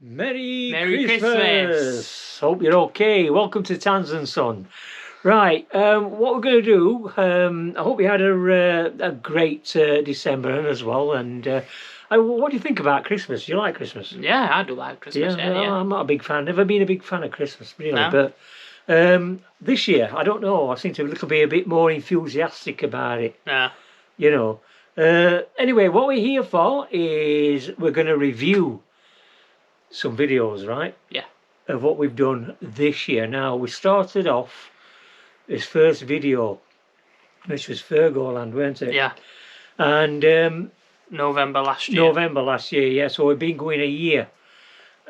Merry Christmas! Hope you're okay. Welcome to Tanz&Son. Right, what we're going to do, I hope you had a great December as well. And what do you think about Christmas? Do you like Christmas? Yeah, I do like Christmas. Yeah, I'm not a big fan. Never been a big fan of Christmas, really. No. But this year, I don't know. I seem to be a bit more enthusiastic about it. Yeah. You know. Anyway, what we're here for is we're going to review some videos, right? Yeah. Of what we've done this year. Now, we started off this first video, which was Fergoland, weren't it? Yeah. And November last year. Yeah. So we've been going a year.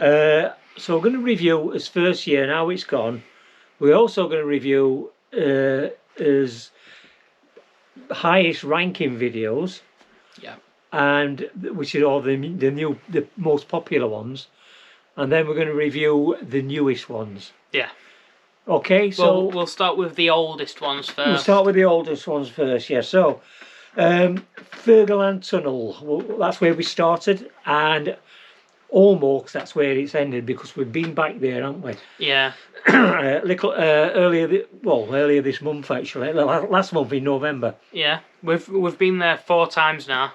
So we're going to review his first year and how it's gone. We're also going to review his highest ranking videos. Yeah. And which are all the most popular ones. And then we're going to review the newest ones. Yeah. Okay, so we'll start with the oldest ones first. We'll start with the oldest ones first, yeah. So, Fergoland Tunnel, well, that's where we started, and almost that's where it's ended because we've been back there, haven't we? Yeah. Earlier this month actually, last month in November. Yeah, we've been there 4 times now.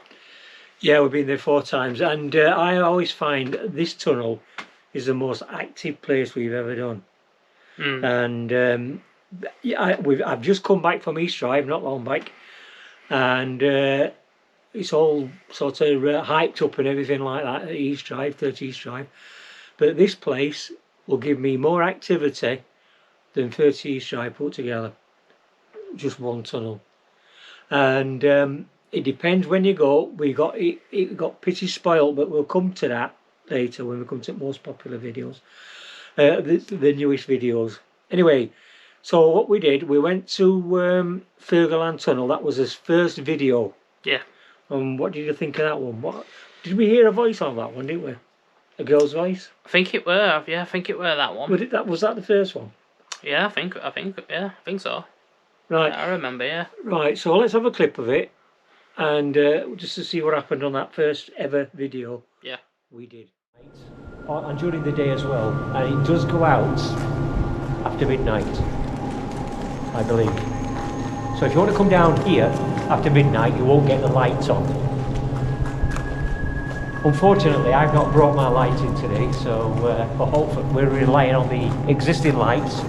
Yeah, we've been there 4 times, and I always find this tunnel is the most active place we've ever done. And I've just come back from East Drive, not long back, and it's all sort of hyped up and everything like that at East Drive, 30 East Drive. But this place will give me more activity than 30 East Drive put together. Just one tunnel. And it depends when you go. It got pretty spoiled, but we'll come to that later when we come to most popular videos. The newest videos. Anyway, so what we did, we went to Fergoland Tunnel. That was his first video. Yeah. What did you think of that one? What did we hear a voice on that one? Didn't we? A girl's voice. I think it were. Yeah, I think it were that one. Was that the first one? Yeah, I think so. Right. Yeah, I remember. Yeah. Right. So let's have a clip of it, and just to see what happened on that first ever video. Yeah. We did. And during the day as well, and it does go out after midnight, I believe. So if you want to come down here after midnight, you won't get the lights on. Unfortunately, I've not brought my light in today, so but hopefully we're relying on the existing lights.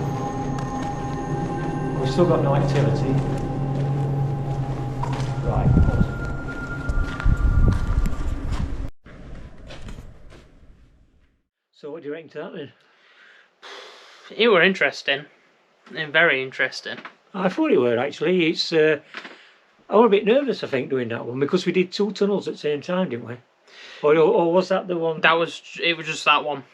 We've still got no activity. Right. So what do you reckon to that then? It were interesting. Very interesting. I thought it were actually. It's I was a bit nervous, I think, doing that one because we did 2 tunnels at the same time, didn't we? Or was that the one? It was just that one.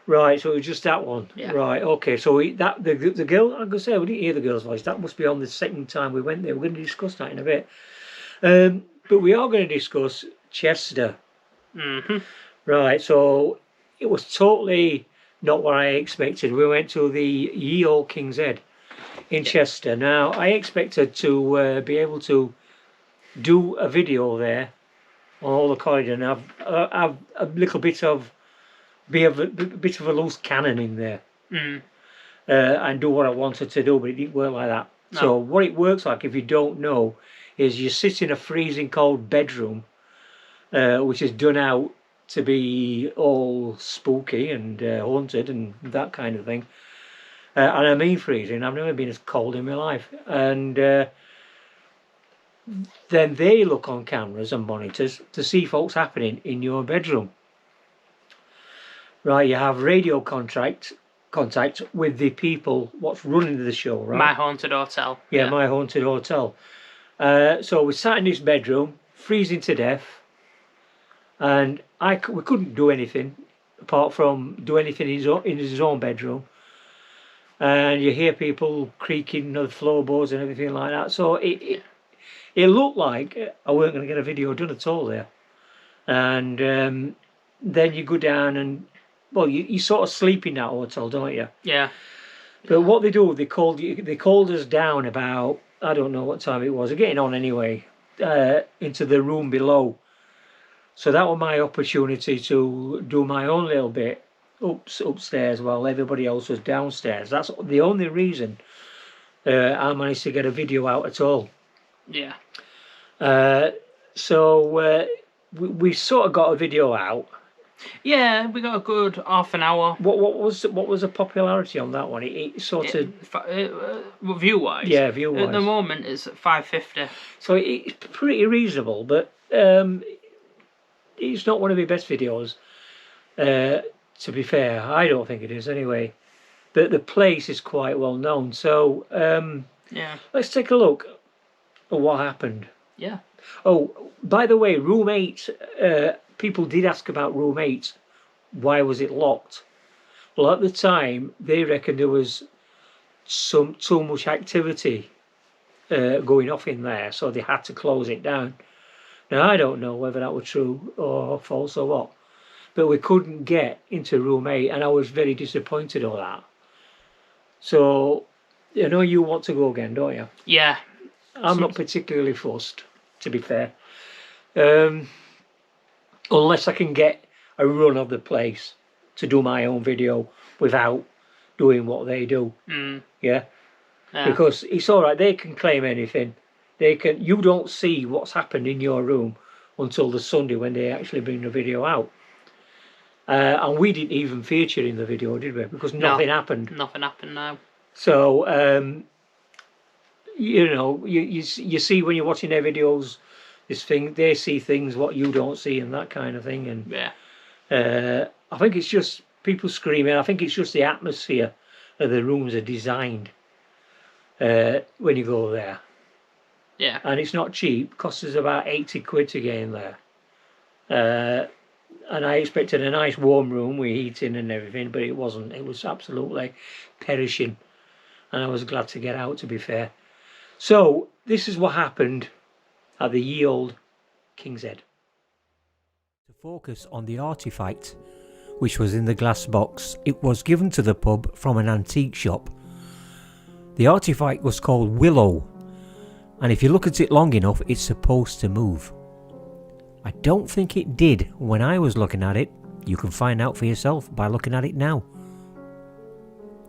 Right, so it was just that one. Yeah. Right, okay. So the girl, I'm gonna say we didn't hear the girl's voice. That must be on the second time we went there. We're going to discuss that in a bit. But we are going to discuss Chester. Right, so it was totally not what I expected. We went to the Ye Old King's Head in Chester. Now, I expected to be able to do a video there on all the corridor and have a little bit of a bit of a loose cannon in there and do what I wanted to do, but it didn't work like that. No. So what it works like, if you don't know, is you sit in a freezing cold bedroom, which is done out to be all spooky and haunted and that kind of thing. And I mean freezing. I've never been as cold in my life. And then they look on cameras and monitors to see what's happening in your bedroom. Right, you have radio contact with the people what's running the show, right? My Haunted Hotel. Yeah, My Haunted Hotel. So we sat in this bedroom, freezing to death, and we couldn't do anything apart from do anything in his own bedroom. And you hear people creaking the floorboards and everything like that. So it looked like I weren't going to get a video done at all there. And then you go down and, well, you sort of sleep in that hotel, don't you? Yeah. But what they do, they called us down about, I don't know what time it was, getting on anyway, into the room below. So that was my opportunity to do my own little bit upstairs while everybody else was downstairs. That's the only reason I managed to get a video out at all. Yeah. So we sort of got a video out. Yeah, we got a good half an hour. What was the popularity on that one? It sort of view wise. Yeah, view wise. At the moment, it's at 550. So it's pretty reasonable, but it's not one of the best videos. To be fair, I don't think it is anyway. But the place is quite well known. So yeah, let's take a look at what happened. Yeah. Oh, by the way, room 8. People did ask about room 8. Why was it locked? Well, at the time, they reckoned there was too much activity going off in there, so they had to close it down. Now, I don't know whether that was true or false or what, but we couldn't get into room 8, and I was very disappointed of that. So, you know, you want to go again, don't you? Yeah. I'm not particularly fussed, to be fair. Unless I can get a run of the place to do my own video without doing what they do. Yeah? Because it's all right, they can claim anything. You don't see what's happened in your room until the Sunday when they actually bring the video out. And we didn't even feature in the video, did we? Because nothing happened. Nothing happened now. So, you know, you see when you're watching their videos, they see things what you don't see and that kind of thing. And yeah, I think it's just people screaming. I think it's just the atmosphere of the rooms are designed when you go there. Yeah. And it's not cheap. Costs us about 80 quid to get in there. And I expected a nice warm room with heating and everything, but it wasn't. It was absolutely perishing. And I was glad to get out, to be fair. So, this is what happened at the ye old King's Head. To focus on the artefact, which was in the glass box, it was given to the pub from an antique shop. The artefact was called Willow, and if you look at it long enough, it's supposed to move. I don't think it did when I was looking at it. You can find out for yourself by looking at it now.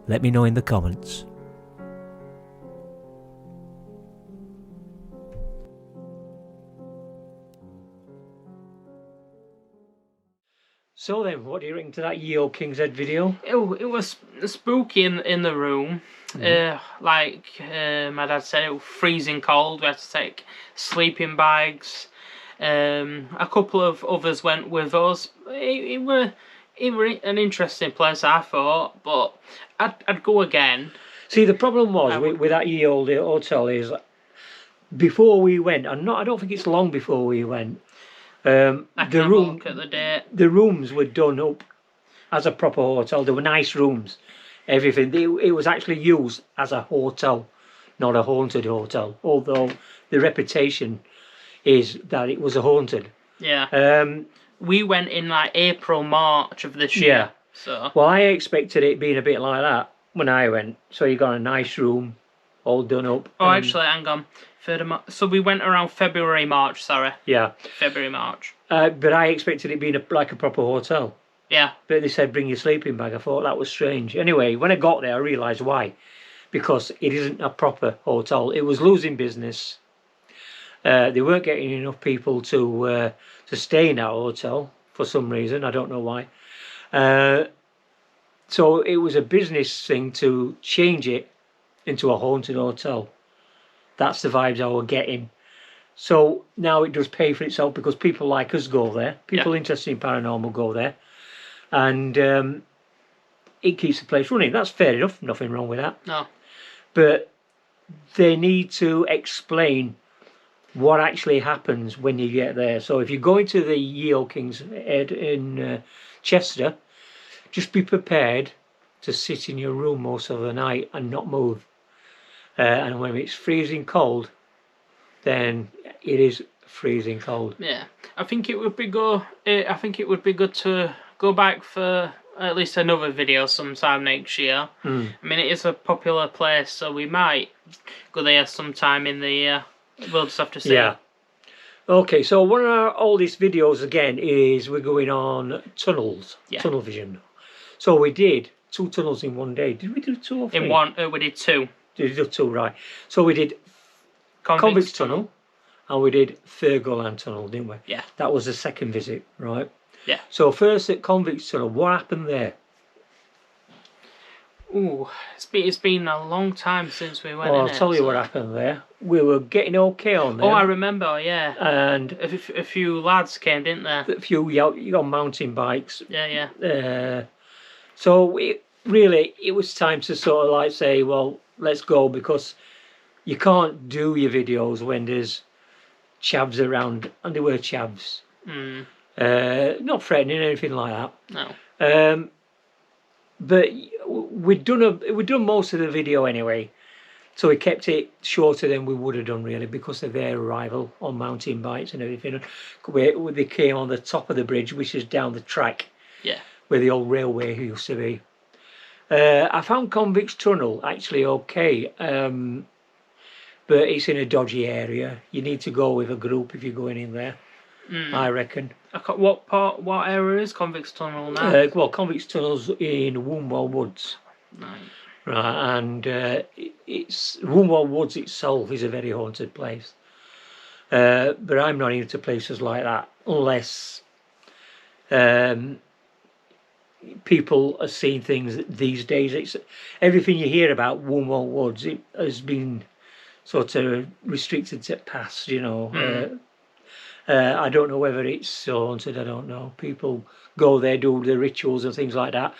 Let me know in the comments. So then, what do you reckon to that ye old King's Head video? It was spooky in the room. Like my dad said, it was freezing cold. We had to take sleeping bags. A couple of others went with us. It were an interesting place, I thought, but I'd go again. See, the problem was with that ye old hotel is before we went, and I don't think it's long before we went. Look at the date. The rooms were done up as a proper hotel. They were nice rooms, everything. It was actually used as a hotel, not a haunted hotel. Although the reputation is that it was a haunted. Yeah. We went in like April, March of this year. Yeah. So. Well, I expected it being a bit like that when I went. So you got a nice room, all done up. Oh, actually, hang on. So we went around February, March, sorry. Yeah. February, March. But I expected it being like a proper hotel. Yeah. But they said bring your sleeping bag. I thought that was strange. Anyway, when I got there, I realised why. Because it isn't a proper hotel. It was losing business. They weren't getting enough people to stay in that hotel for some reason. I don't know why. So it was a business thing to change it into a haunted hotel. That's the vibes I was getting. So now it does pay for itself because people like us go there. People interested in paranormal go there. And it keeps the place running. That's fair enough. Nothing wrong with that. No. But they need to explain what actually happens when you get there. So if you're going to the ye old King's Head in Chester, just be prepared to sit in your room most of the night and not move. And when it's freezing cold, then it is freezing cold. Yeah, I think it would be good to go back for at least another video sometime next year. I mean, it is a popular place, so we might go there sometime in the year. We'll just have to see. Yeah. Okay, so one of our oldest videos again is we're going on tunnels, tunnel vision. So we did 2 tunnels in one day. Did we do 2 or 3? In one, we did 2. Did we do 2, right? So we did Convicts Tunnel and we did Fergoland Tunnel, didn't we? Yeah. That was the second visit, right? Yeah. So first at Convicts Tunnel, what happened there? Ooh, it's been a long time since we went. I'll tell you what happened there. We were getting okay on there. Oh, I remember, yeah. And a few lads came, didn't there? a few on mountain bikes. Yeah. So it was time to sort of like say, well, let's go, because you can't do your videos when there's chavs around, and there were chavs. Not threatening, anything like that. No. But we'd done most of the video anyway, so we kept it shorter than we would have done really, because of their arrival on mountain bikes and everything. They came on the top of the bridge, which is down the track, where the old railway used to be. I found Convicts Tunnel actually okay, but it's in a dodgy area. You need to go with a group if you're going in there, I reckon. What area is Convicts Tunnel now? Well, Convicts Tunnel's in Wombwell Woods. Right, and it's Wombwell Woods itself is a very haunted place. But I'm not into places like that unless people are seeing things these days. It's everything you hear about Wombwell Woods. It has been sort of restricted to past, you know. I don't know whether it's still haunted. I don't know. People go there, do the rituals and things like that.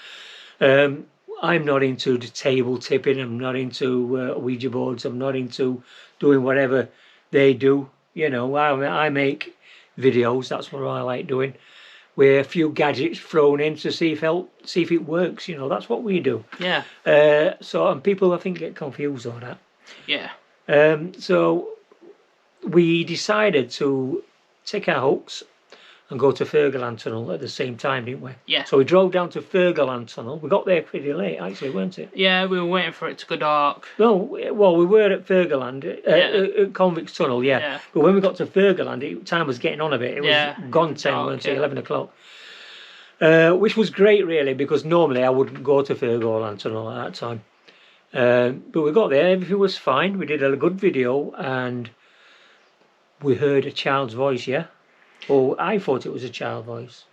I'm not into the table tipping. I'm not into Ouija boards. I'm not into doing whatever they do. You know, I make videos. That's what I like doing. With a few gadgets thrown in to see if it works. You know, that's what we do. Yeah. And people I think get confused on that. Yeah. So we decided to take our hooks and go to Fergoland Tunnel at the same time, didn't we? Yeah. So we drove down to Fergoland Tunnel. We got there pretty late, actually, weren't it? Yeah, we were waiting for it to go dark. No, well, we were at Fergoland, at Convicts Tunnel, yeah. But when we got to Fergoland, time was getting on a bit. It was gone 10, weren't it? 11 o'clock. Which was great, really, because normally I wouldn't go to Fergoland Tunnel at that time. But we got there, everything was fine. We did a good video, and we heard a child's voice, yeah? Oh, I thought it was a child voice.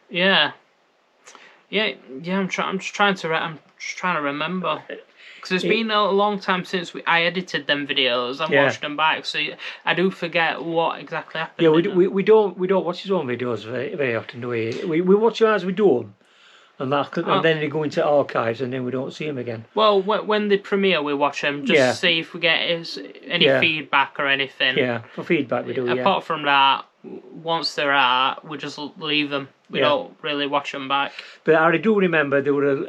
Yeah. I'm just trying to remember, because it's been a long time since I edited them videos and watched them back, so I do forget what exactly happened. Yeah, we don't watch his own videos very often, do we? We watch them as we do them. And then they go into archives, and then we don't see them again. Well, when they premiere, we watch them just to see if we get any feedback or anything. Yeah, for feedback we do. Apart from that, once they're out, we just leave them. We don't really watch them back. But I do remember there were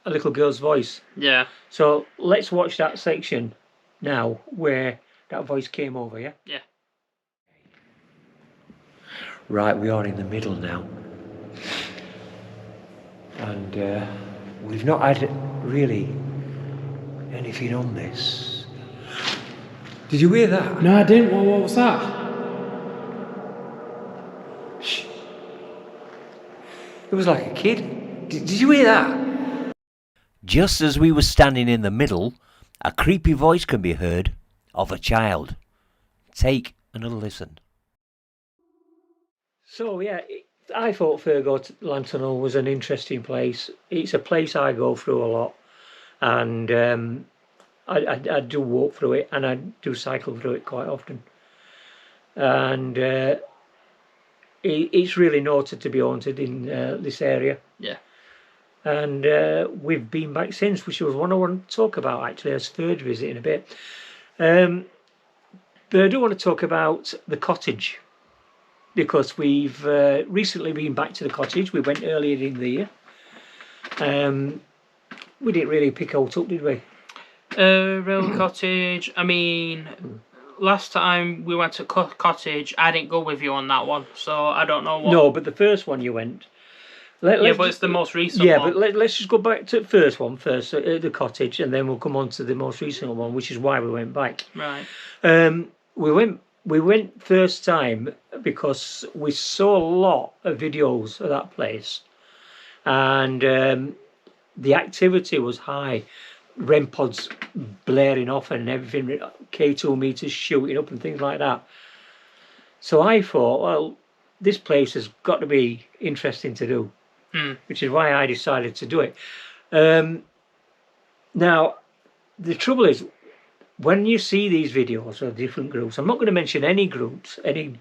a little girl's voice. Yeah. So let's watch that section now where that voice came over. Yeah. Yeah. Right, we are in the middle now. And we've not had really anything on this. Did you hear that? No, I didn't. What was that? Shh. It was like a kid. Did you hear that? Just as we were standing in the middle, a creepy voice can be heard of a child. Take another listen. So yeah, I thought Fergoland Tunnel was an interesting place. It's a place I go through a lot, and I do walk through it, and I do cycle through it quite often. And it's really noted to be haunted in this area. Yeah. And we've been back since, which was one I want to talk about actually as third visit in a bit. But I do want to talk about the cottage, because we've recently been back to the cottage. We went earlier in the year. We didn't really pick out up, did we? Rail Cottage, I mean, last time we went to Cottage, I didn't go with you on that one, so I don't know what... No, but the first one you went... but it's the most recent one. Yeah, but let's just go back to the first one first, the cottage, and then we'll come on to the most recent one, which is why we went back. Right. We went first time because we saw a lot of videos of that place, and the activity was high. REM pods blaring off and everything, K2 meters shooting up and things like that. So I thought, well, this place has got to be interesting to do, which is why I decided to do it. Now, the trouble is, when you see these videos of different groups, I'm not going to mention any groups, any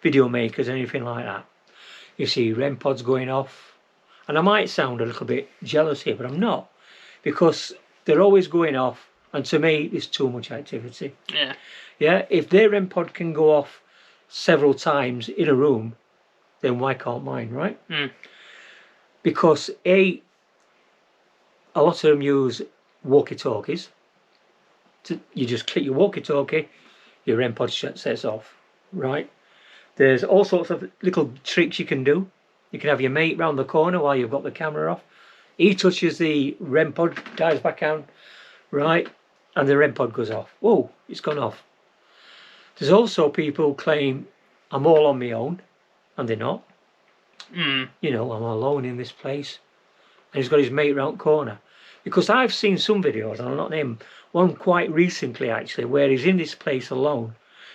video makers, anything like that. You see REM pods going off, and I might sound a little bit jealous here, but I'm not, because they're always going off, and to me, it's too much activity. Yeah. Yeah, if their REM pod can go off several times in a room, then why can't mine, right? Because a lot of them use walkie-talkies. You just click your walkie-talkie, your REM pod sets off, right? There's all sorts of little tricks you can do. You can have your mate round the corner while you've got the camera off. He touches the REM pod, dies back on, right? And the REM pod goes off. Whoa, it's gone off. There's also people who claim I'm all on my own, and they're not. You know, I'm alone in this place. And he's got his mate round the corner. Because I've seen some videos, and I'll not name one quite recently actually, where he's in this place alone.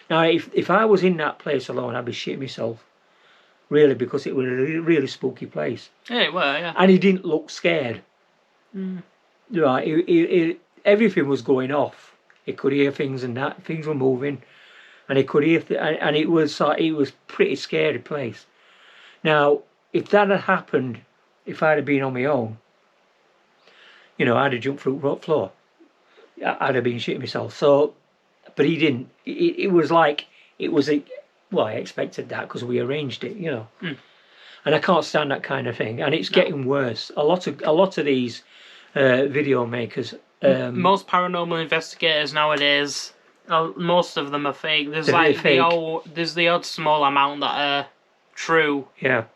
Now, if I was in that place alone, I'd be shitting myself. Really, because it was a really spooky place. Yeah, well, yeah. And he didn't look scared. Right, everything was going off. He could hear things and that, things were moving. And he could hear, and it was pretty scary place. Now, if that had happened, if I'd have been on my own, you know, I'd have jumped through the floor. I'd have been shitting myself. So, but he didn't. It was like, well, I expected that because we arranged it, you know. And I can't stand that kind of thing. And it's getting worse. A lot of these video makers. Most paranormal investigators nowadays, most of them are fake. There's like there's the odd small amount that are true,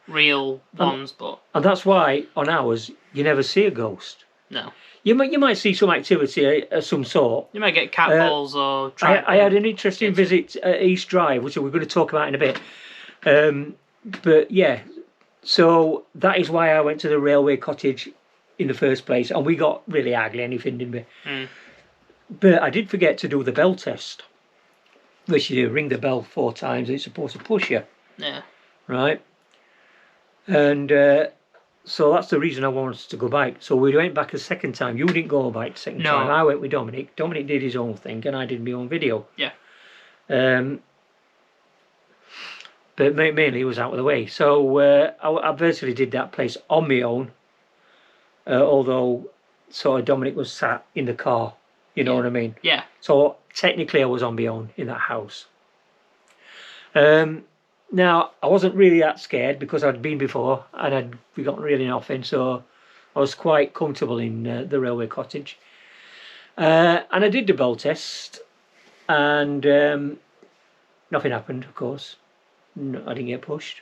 real ones, but and that's why on ours you never see a ghost. No. You might see some activity of some sort. You might get cat balls or. I had an interesting visit at East Drive, which we're going to talk about in a bit. But yeah, so that is why I went to the railway cottage in the first place, and we got really hardly anything, didn't we? But I did forget to do the bell test, which you ring the bell 4 times. It's supposed to push you. Yeah. Right. And so that's the reason I wanted to go back. So we went back a second time. You didn't go back the second time. I went with Dominic. Dominic did his own thing, and I did my own video. Yeah. But mainly he was out of the way. So I virtually did that place on my own. Although sort of Dominic was sat in the car. You know what I mean? Yeah. So technically I was on my own in that house. Now, I wasn't really that scared because I'd been before and we got really nothing, so I was quite comfortable in the railway cottage. And I did the bell test, and nothing happened, of course. No, I didn't get pushed,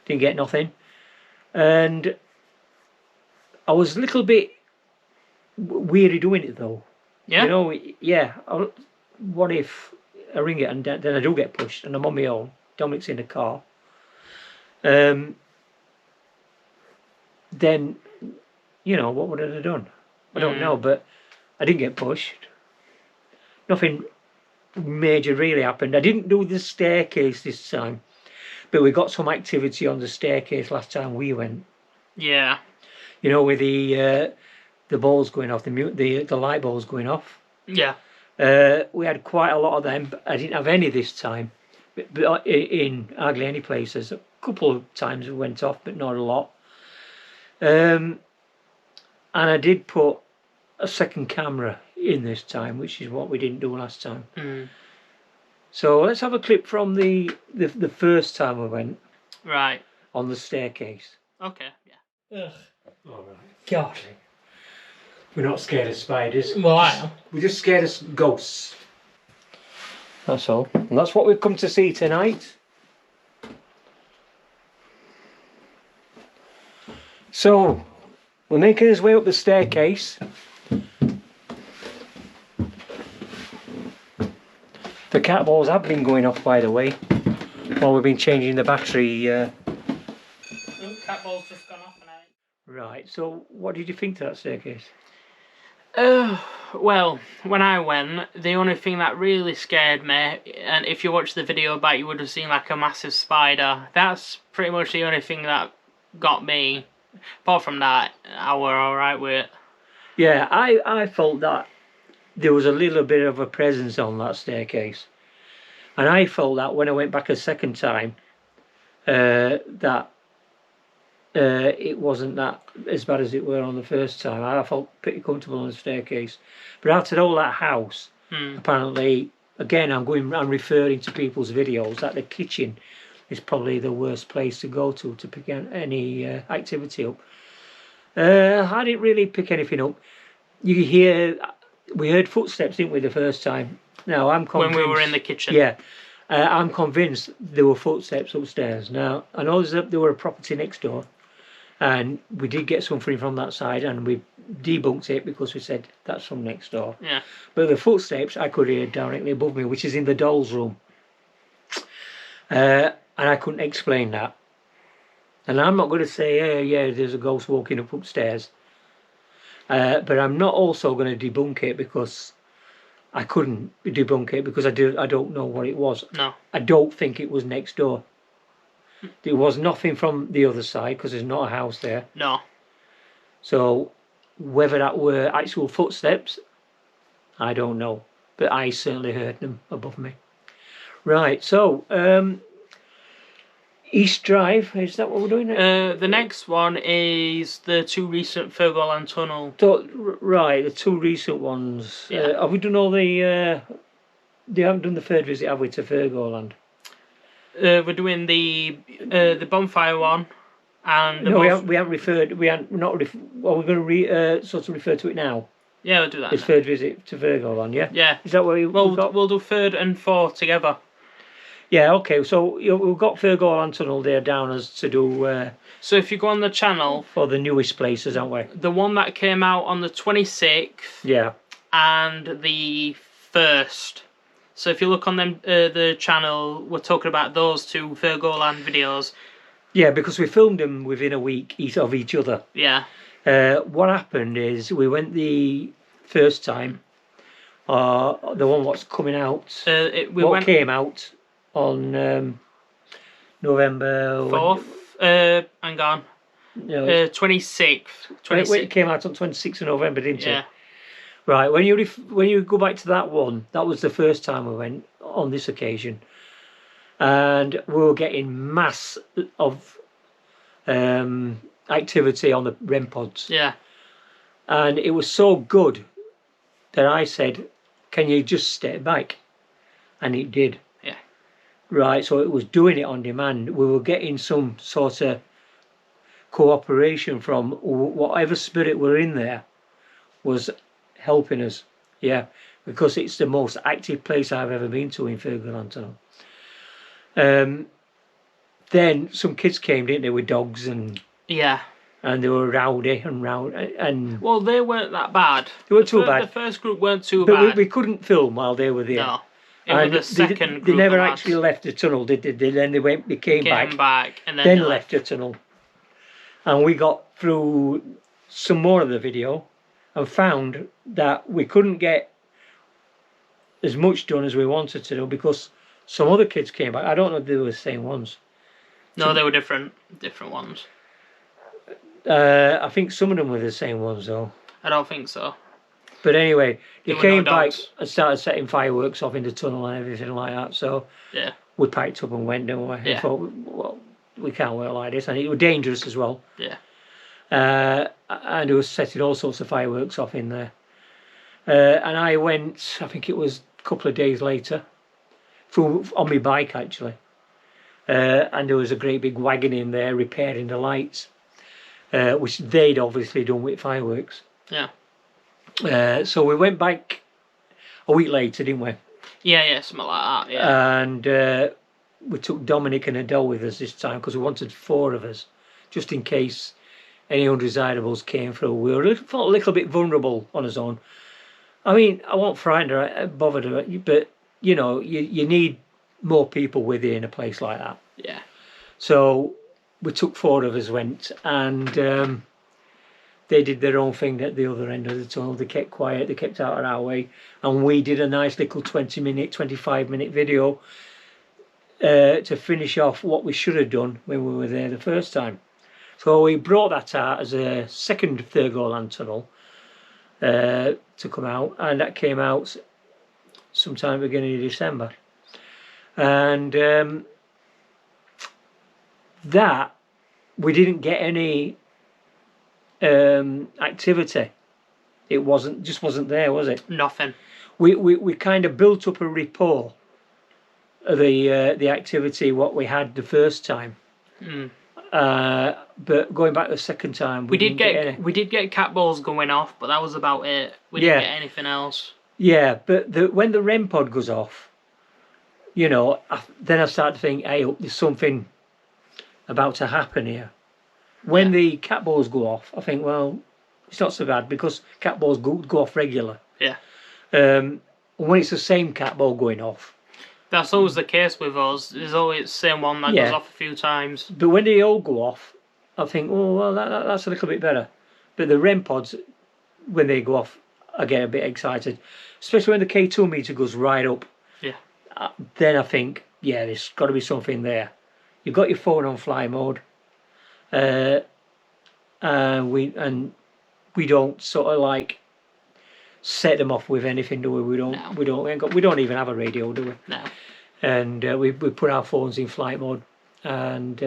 didn't get nothing. And I was a little bit weary doing it though. Yeah? You know, yeah. What if I ring it and then I do get pushed and I'm on my own? Dominic's in the car. Then, you know, what would I have done? I don't know, but I didn't get pushed. Nothing major really happened. I didn't do the staircase this time, but we got some activity on the staircase last time we went. Yeah. You know, with the balls going off, the light balls going off. Yeah. We had quite a lot of them, but I didn't have any this time. But in hardly any places. A couple of times it went off, but not a lot. And I did put a second camera in this time, which is what we didn't do last time. So let's have a clip from the first time we went. Right. On the staircase. Okay. Yeah. Ugh. All right. God. We're not scared of spiders. Well, I am. We're just scared of ghosts. That's all. And that's what we've come to see tonight. So, we're making our way up the staircase. The cat balls have been going off, by the way, while we've been changing the battery. Cat ball's just gone off now. Right. So, what did you think to that staircase? Well, when I went, the only thing that really scared me, and if you watch the video back, you would have seen like a massive spider. That's pretty much the only thing that got me. Apart from that, I were alright with it. Yeah, I felt that there was a little bit of a presence on that staircase. And I felt that when I went back a second time, that it wasn't that as bad as it were on the first time. I felt pretty comfortable on the staircase. But out of all that house, apparently, again, I'm referring to people's videos, that the kitchen is probably the worst place to go to pick any activity up. I didn't really pick anything up. We heard footsteps, didn't we, the first time? Now, I'm convinced... When we were in the kitchen. Yeah. I'm convinced there were footsteps upstairs. Now, I know there were a property next door, and we did get something from that side, and we debunked it because we said that's from next door. Yeah. But the footsteps I could hear directly above me, which is in the doll's room. And I couldn't explain that. And I'm not going to say, yeah, there's a ghost walking up upstairs. But I'm not also going to debunk it because I couldn't debunk it because I don't know what it was. No. I don't think it was next door. There was nothing from the other side because there's not a house there. No. So whether that were actual footsteps, I don't know. But I certainly heard them above me. Right, so East Drive, is that what we're doing now? The next one is the two recent Fergoland Tunnel. Right, the two recent ones. Yeah. Have we done all the... They haven't done the third visit, have we, to Fergoland? We're doing the bonfire one, and no, we haven't referred. We're going to sort of refer to it now. Yeah, we'll do that. It's third visit to Fergoland, yeah. Yeah. Is that what we'll do third and fourth together. Yeah, okay. So we've got Fergoland Tunnel there down as to do. So if you go on the channel for the newest places, aren't we? The one that came out on the 26th. Yeah. And the 1st. So if you look on them, the channel, we're talking about those two Fergoland videos. Yeah, because we filmed them within a week of each other. Yeah. What happened is we went the first time, the one what's coming out, came out on November... 4th? Hang on. No, 26th. It came out on 26th of November, didn't it? Yeah. Right, when you go back to that one, that was the first time we went on this occasion. And we were getting mass of activity on the REM pods. Yeah. And it was so good that I said, can you just step back? And it did. Yeah. Right, so it was doing it on demand. We were getting some sort of cooperation from whatever spirit were in there was helping us. Yeah, because it's the most active place I've ever been to in Fergoland Tunnel. Then some kids came, didn't they, with dogs and... Yeah. And they were rowdy and... Well, they weren't that bad. They weren't too bad. The first group weren't too bad. But we couldn't film while they were there. No. It was the second group. They never actually left the tunnel, did they? Then they came back and then left the tunnel. And we got through some more of the video and found that we couldn't get as much done as we wanted to do because some other kids came back. I don't know if they were the same ones. No, they were different ones. I think some of them were the same ones though. I don't think so. But anyway, they came back and started setting fireworks off in the tunnel and everything like that. So yeah, we packed up and went, didn't we? Yeah. I thought, well, we can't work like this, and it was dangerous as well. Yeah. And it was setting all sorts of fireworks off in there. And I went, I think it was a couple of days later, on my bike actually. And there was a great big wagon in there repairing the lights, which they'd obviously done with fireworks. Yeah. So we went back a week later, didn't we? Yeah, something like that. Yeah. And we took Dominic and Adele with us this time because we wanted 4 of us, just in case any undesirables came through. We felt a little bit vulnerable on his own. I mean, I won't frighten her, bothered her, but you know, you need more people with you in a place like that. Yeah. So we took 4 of us, went, and they did their own thing at the other end of the tunnel. They kept quiet, they kept out of our way, and we did a nice little 20-minute, 25-minute video to finish off what we should have done when we were there the first time. So we brought that out as a second Thurgoland tunnel to come out, and that came out sometime beginning of December. And that we didn't get any activity. It wasn't there, was it? Nothing. We kind of built up a rapport of the activity what we had the first time. But going back the second time, we did get cat balls going off, but that was about it. We didn't get anything else. Yeah, but when the REM pod goes off, you know, then I start to think, hey, there's something about to happen here. When the cat balls go off, I think, well, it's not so bad because cat balls go off regular. Yeah. When it's the same cat ball going off. That's always the case with us. There's always the same one that goes off a few times. But when they all go off, I think, oh, well, that's a little bit better. But the REM pods, when they go off, I get a bit excited. Especially when the K2 meter goes right up. Yeah. Then I think, yeah, there's got to be something there. You've got your phone on fly mode. We don't sort of like set them off with anything, do we? We don't even have a radio, do we? No. And we put our phones in flight mode, and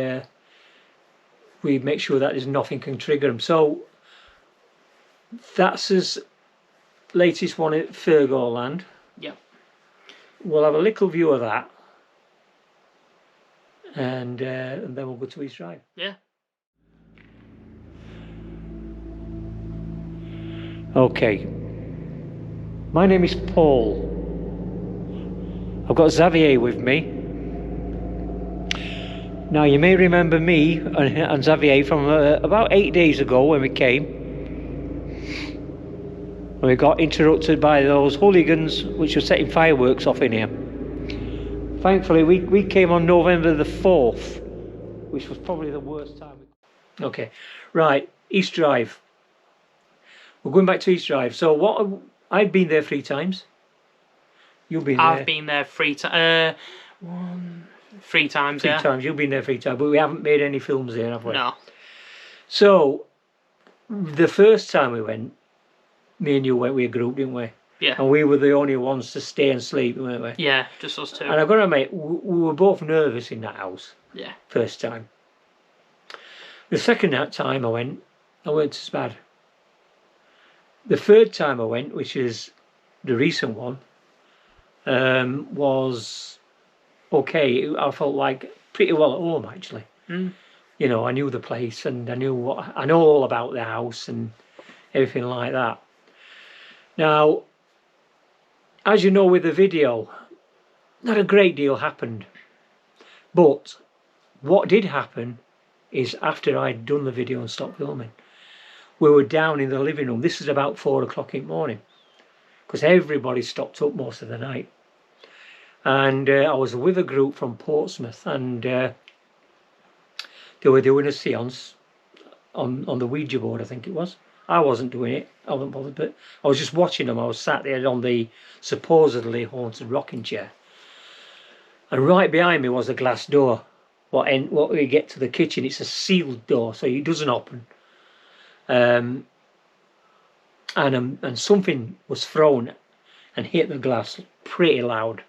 we make sure that there's nothing can trigger them. So that's his latest one at Thurgoland. Yep. We'll have a little view of that, and then we'll go to East Drive. Yeah. Okay. My name is Paul. I've got Xavier with me. Now you may remember me and Xavier from about 8 days ago when we came. And we got interrupted by those hooligans which were setting fireworks off in here. Thankfully we came on November the 4th, which was probably the worst time. Okay, right, East Drive. We're going back to East Drive. So I've been there 3 times. You've been there. I've been there 3 times. 3 times. 3 times. You've been there 3 times, but we haven't made any films there, have we? No. So the first time we went, me and you went with a group, didn't we? Yeah. And we were the only ones to stay and sleep, weren't we? Yeah, just us two. And I've got to admit, we were both nervous in that house. Yeah. First time. The second time I weren't as bad. The third time I went, which is the recent one, was okay. I felt like pretty well at home actually. You know, I knew the place and I know all about the house and everything like that. Now, as you know with the video, not a great deal happened. But what did happen is after I'd done the video and stopped filming, we were down in the living room. This is about 4 o'clock in the morning because everybody stopped up most of the night. And I was with a group from Portsmouth, and they were doing a seance on the Ouija board, I think it was. I wasn't doing it, I wasn't bothered, but I was just watching them. I was sat there on the supposedly haunted rocking chair. And right behind me was a glass door. What we get to the kitchen, it's a sealed door, so it doesn't open. And something was thrown and hit the glass pretty loud,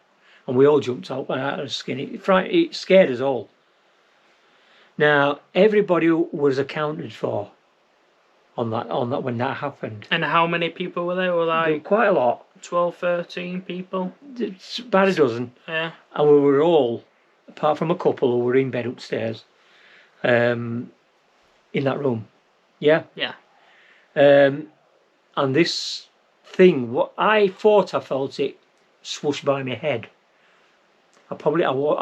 and we all jumped out of the skin. It scared us all. Now everybody was accounted for on that when that happened. And how many people were there? There were quite a lot. 12, 13 people. It's about a dozen. Yeah. And we were all, apart from a couple who were in bed upstairs, in that room. Yeah. Yeah. And this thing, what I thought I felt it swoosh by my head. I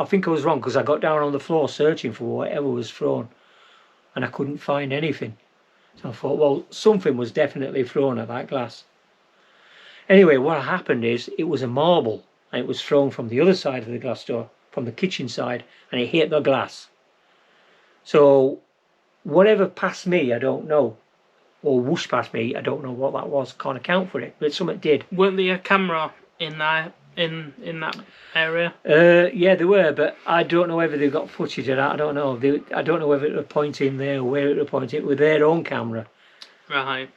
think I was wrong because I got down on the floor searching for whatever was thrown, and I couldn't find anything. So I thought, well, something was definitely thrown at that glass. Anyway, what happened is it was a marble, and it was thrown from the other side of the glass door, from the kitchen side, and it hit the glass. So whatever passed me, I don't know. or whooshed past me. I don't know what that was. Can't account for it, but something did. Weren't there a camera in there in that area? Yeah, they were, but I don't know whether they got footage of that. I don't know. I don't know whether it was pointing there or where it was pointing with their own camera. Right.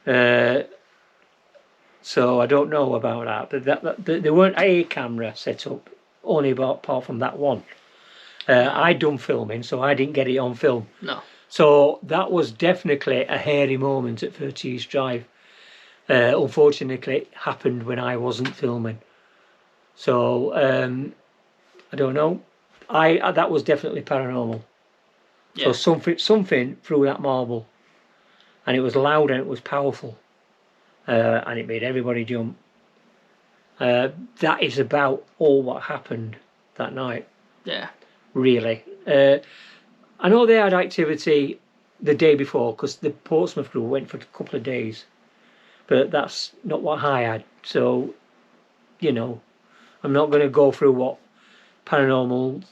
So I don't know about that. But there weren't a camera set up, only apart from that one. I'd done filming, so I didn't get it on film. No. So that was definitely a hairy moment at 30 East Drive. Unfortunately, it happened when I wasn't filming. So I don't know. That was definitely paranormal. Yeah. So something through that marble, and it was loud and it was powerful, and it made everybody jump. That is about all what happened that night. Yeah. Really. I know they had activity the day before because the Portsmouth crew went for a couple of days, but that's not what I had. So, you know, I'm not going to go through what paranormal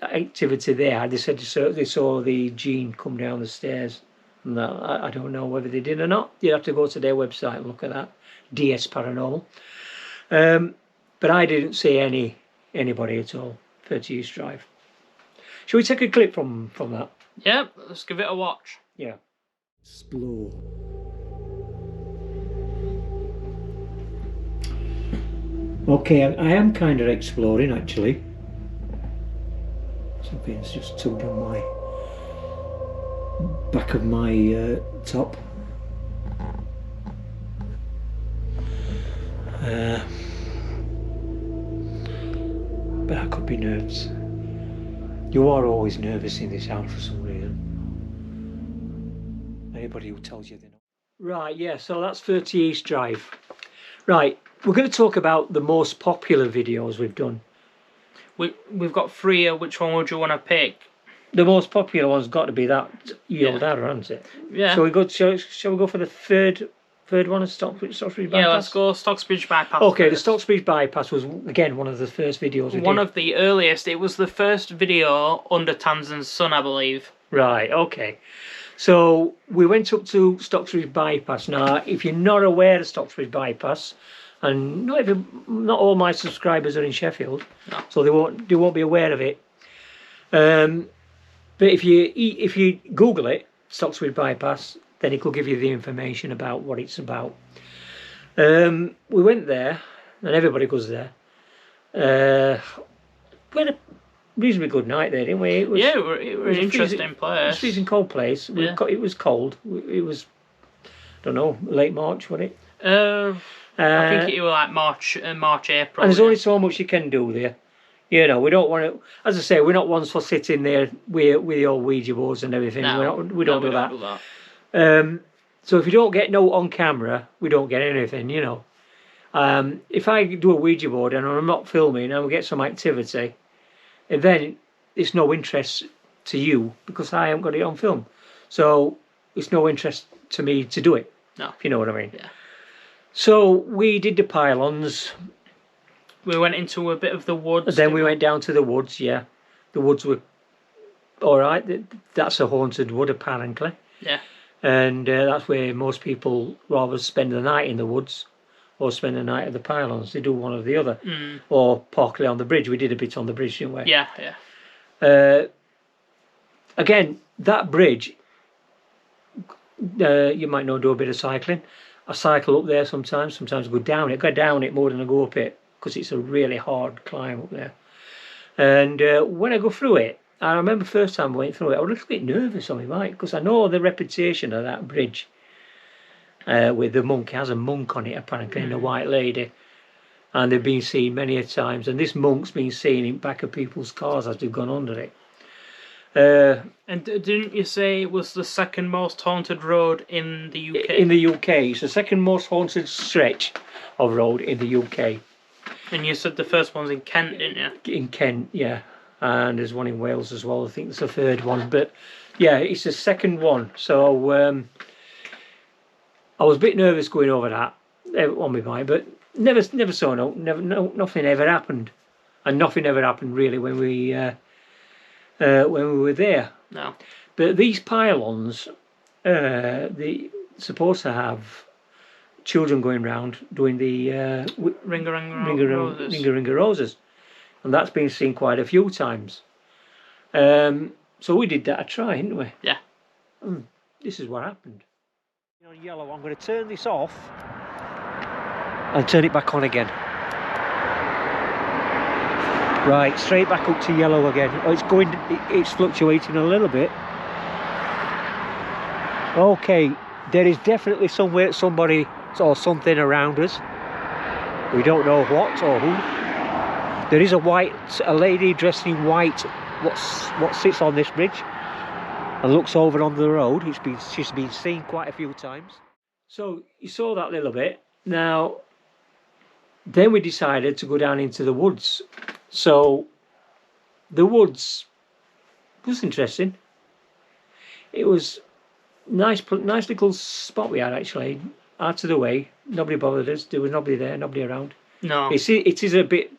activity they had. They said they saw the Gene come down the stairs. And I don't know whether they did or not. You have to go to their website and look at that. DS Paranormal. But I didn't see anybody at all. 30 East Drive. Shall we take a clip from that? Yeah, let's give it a watch. Yeah. Explore. Okay, I am kind of exploring actually. Something's just tugged on my back of my top. But that could be nerves. You are always nervous in this house for some reason. Anybody who tells you they're not. Right, yeah, so that's 30 East Drive. Right, we're going to talk about the most popular videos we've done. We've got 3 here. Which one would you want to pick? The most popular one's got to be that Yield Adder, hasn't it? Yeah. So shall we go for the third one of Stocksbridge Bypass? Yeah, let's go Stocksbridge Bypass. Okay, first. the Stocksbridge Bypass was, again, one of the first videos we did. One of the earliest. It was the first video under Tanz&Son, I believe. Right, okay. So we went up to Stocksbridge Bypass. Now, if you're not aware of Stocksbridge Bypass, and not all my subscribers are in Sheffield, no. So they won't be aware of it. But if you Google it, Stocksbridge Bypass, then it will give you the information about what it's about. We went there, and everybody goes there. We had a reasonably good night there, didn't we? It was an interesting place. It was a freezing cold place. It was cold. It was, I don't know, late March, wasn't it? I think it was like March, April. And there's only so much you can do there. You know, we don't want to, as I say, we're not ones for sitting there with the old Ouija boards and everything. No, we don't do that. So if you don't get no on camera, we don't get anything, you know. If I do a Ouija board and I'm not filming and we get some activity, then it's no interest to you because I haven't got it on film. So it's no interest to me to do it. No. If you know what I mean. Yeah. So we did the pylons. We went into a bit of the woods. Then we went down to the woods, yeah. The woods were alright. That's a haunted wood, apparently. Yeah. And that's where most people rather spend the night in the woods or spend the night at the pylons. They do one or the other. Or partly on the bridge. We did a bit on the bridge, didn't we? Yeah, yeah. Again, that bridge, you might know, do a bit of cycling. I cycle up there sometimes I go down it. I go down it more than I go up it because it's a really hard climb up there. And when I go through it, I remember first time I went through it, I was a little bit nervous on my bike because I know the reputation of that bridge with the monk. It has a monk on it apparently, and a white lady. And they've been seen many a times. And this monk's been seen in back of people's cars as they've gone under it. And didn't you say it was the second most haunted road in the UK? In the UK. It's the second most haunted stretch of road in the UK. And you said the first one's in Kent, didn't you? In Kent, yeah. And there's one in Wales as well. I think there's a third one. But yeah, it's the second one. So I was a bit nervous going over that on my bike, but never saw nothing ever happened. And nothing ever happened really when we were there. No. But these pylons, the supposed to have children going round doing the Ringa Roses, and that's been seen quite a few times. So we did that a try, didn't we? Yeah. This is what happened. On yellow, I'm going to turn this off and turn it back on again. Right, straight back up to yellow again. Oh, it's fluctuating a little bit. Okay, there is definitely somebody or something around us. We don't know what or who. There is a lady dressed in white, what sits on this bridge and looks over on the road. She's been seen quite a few times. So you saw that little bit. Now, then we decided to go down into the woods. So the woods was interesting. It was nice little spot we had, actually, out of the way. Nobody bothered us. There was nobody there, nobody around. No. It is a bit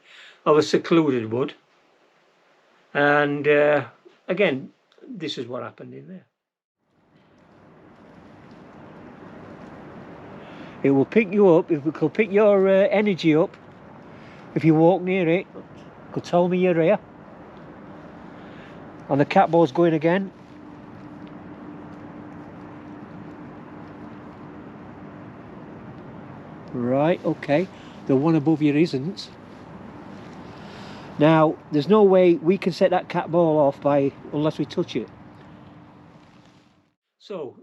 of a secluded wood. And again, this is what happened in there. It will pick you up. It will pick your energy up if you walk near it. It could tell me you're here. And the cat ball's going again. Right, okay. The one above you isn't. Now, there's no way we can set that cat ball off unless we touch it. So,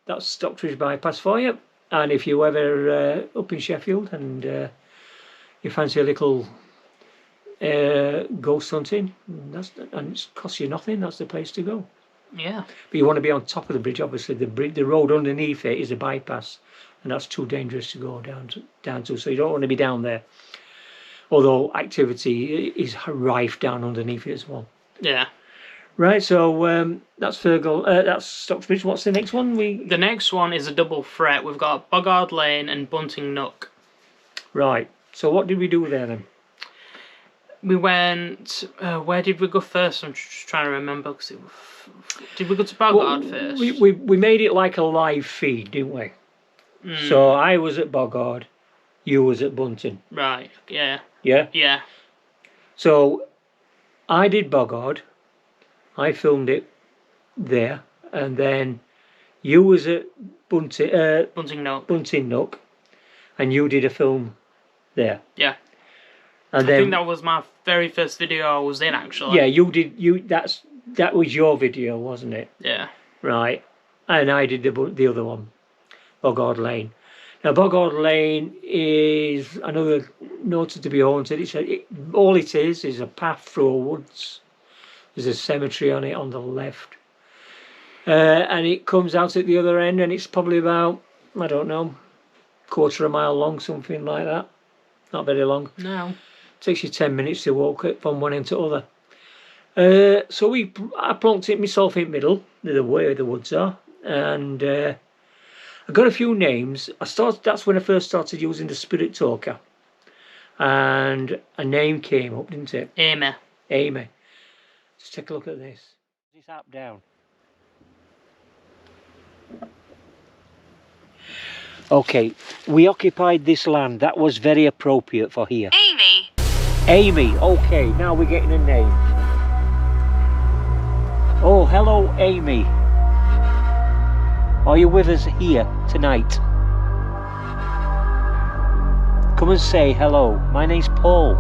that's Stockbridge bypass for you. And if you're ever up in Sheffield and you fancy a little ghost hunting, and it costs you nothing, that's the place to go. Yeah. But you want to be on top of the bridge, obviously. The road underneath it is a bypass, and that's too dangerous to go down to, so you don't want to be down there. Although activity is rife down underneath it as well. Yeah. Right, so that's Fergal. That's Stockbridge. What's the next one? The next one is a double threat. We've got Boggard Lane and Bunting Nook. Right. So what did we do there then? We went. Where did we go first? I'm just trying to remember. Did we go to Boggard first? We made it like a live feed, didn't we? So I was at Boggard, you was at Bunting. Right. Yeah. Yeah. Yeah. So I did Boggard. I filmed it there, and then you was at Bunting Nook, and you did a film there. Yeah. And I think that was my very first video I was in, actually. Yeah, you did. That was your video, wasn't it? Yeah. Right. And I did the other one, Boggard Lane. Now Boggard Lane is another noted to be haunted. All it is a path through woods. There's a cemetery on it on the left. And it comes out at the other end, and it's probably about, I don't know, quarter of a mile long, something like that. Not very long. No. Takes you 10 minutes to walk it from one end to other. So I plonked it myself in the middle, where the woods are, and I got a few names. That's when I first started using the Spirit Talker, and a name came up, didn't it? Amy. Just take a look at this. This app down. Okay, we occupied this land. That was very appropriate for here. Amy. Okay, now we're getting a name. Oh, hello, Amy. Are you with us here tonight? Come and say hello. My name's Paul.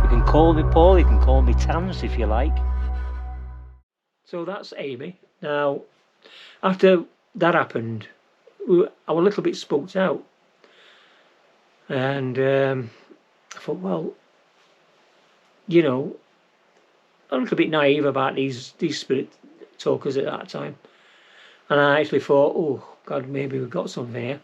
You can call me Paul, you can call me Tanz if you like. So that's Amy. Now, after that happened, I was a little bit spooked out. And I thought, well, you know, I'm a little bit naive about these spirit talkers at that time. And I actually thought, oh, God, maybe we've got something here.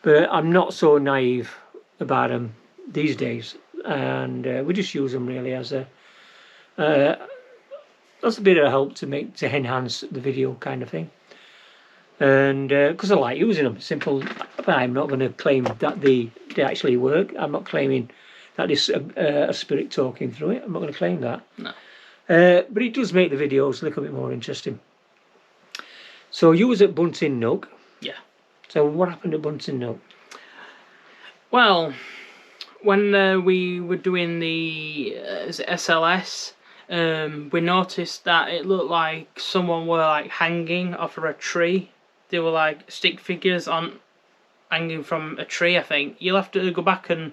But I'm not so naive about them these days. And we just use them really as a bit of help to enhance the video kind of thing. And because I like using them, simple. But I'm not going to claim that they actually work. I'm not claiming that it's a spirit talking through it. I'm not going to claim that. No. But it does make the videos a little bit more interesting. So you was at Bunting Nook. So what happened at Bunting Nook? Well, when we were doing the is it SLS, we noticed that it looked like someone were like hanging off of a tree. They were like stick figures on hanging from a tree. I think you'll have to go back and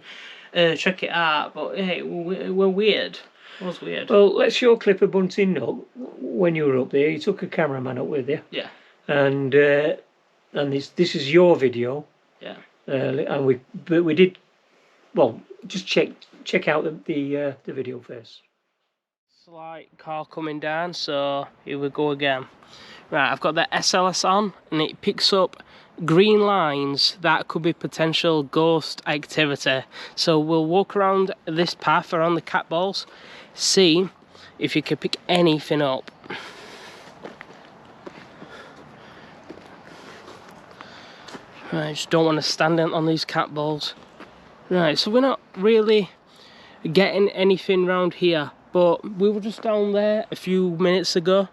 check it out. But hey, it were weird. It was weird. Well, let's show a clip of Bunting Nook when you were up there. You took a cameraman up with you. Yeah. And this is your video. Yeah. And we did. Well, just check out the video first. Slight car coming down, so here we go again. Right, I've got the SLS on, and it picks up green lines that could be potential ghost activity. So we'll walk around this path around the cat balls, see if you can pick anything up. Right, just don't want to stand on these cat balls. Right, so we're not really getting anything round here, but we were just down there a few minutes ago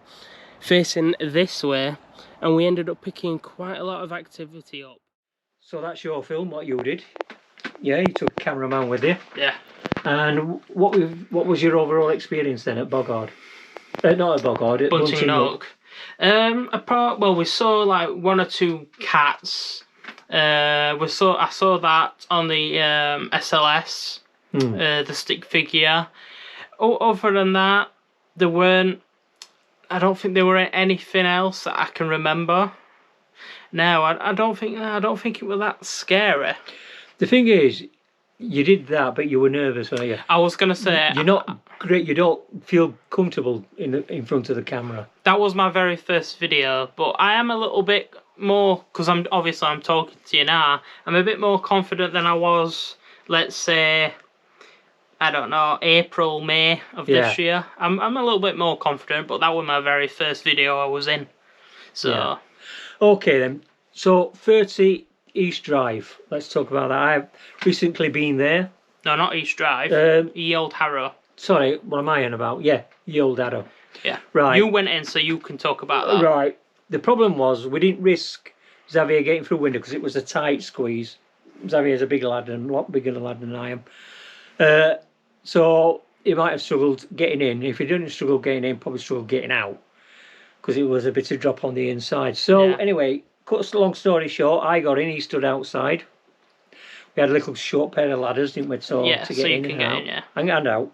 facing this way, and we ended up picking quite a lot of activity up. So that's your film, what you did. Yeah, you took a cameraman with you. Yeah. And what was your overall experience then at Boggart? Not at Boggart, at Bunting Nook. Well, we saw like one or two cats. I saw that on the SLS, the stick figure. Other than that, there weren't. I don't think there were anything else that I can remember. No, I don't think it was that scary. The thing is, you did that, but you were nervous, weren't you? I was gonna say you're not great. You don't feel comfortable in front of the camera. That was my very first video, but I am a little bit more, because I'm talking to you now. I'm a bit more confident than I was, let's say, I don't know, April, May of this year. I'm a little bit more confident, but that was my very first video I was in. So yeah. Okay then. So 30 East Drive. Let's talk about that. I've recently been there. No, not East Drive. Ye Old Harrow. Sorry, what am I on about? Yeah, Ye Old Harrow. Yeah. Right. You went in, so you can talk about that. Right. The problem was we didn't risk Xavier getting through the window because it was a tight squeeze. Xavier's a big lad and a lot bigger lad than I am. So he might have struggled getting in. If he didn't struggle getting in, probably struggled getting out because it was a bit of drop on the inside. So anyway, cut a long story short, I got in, he stood outside. We had a little short pair of ladders, didn't we? So to get in and out. And out.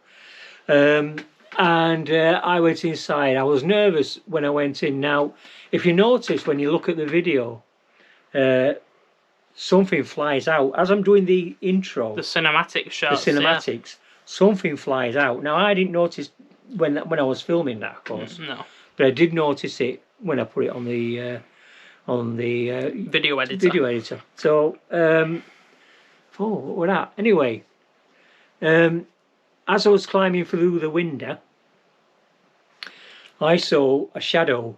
And I went inside. I was nervous when I went in. Now, if you notice when you look at the video, something flies out. As I'm doing the intro, the cinematic shots, something flies out. Now, I didn't notice when I was filming that, of course. No. But I did notice it when I put it on the video editor. So, what was that? Anyway, as I was climbing through the window, I saw a shadow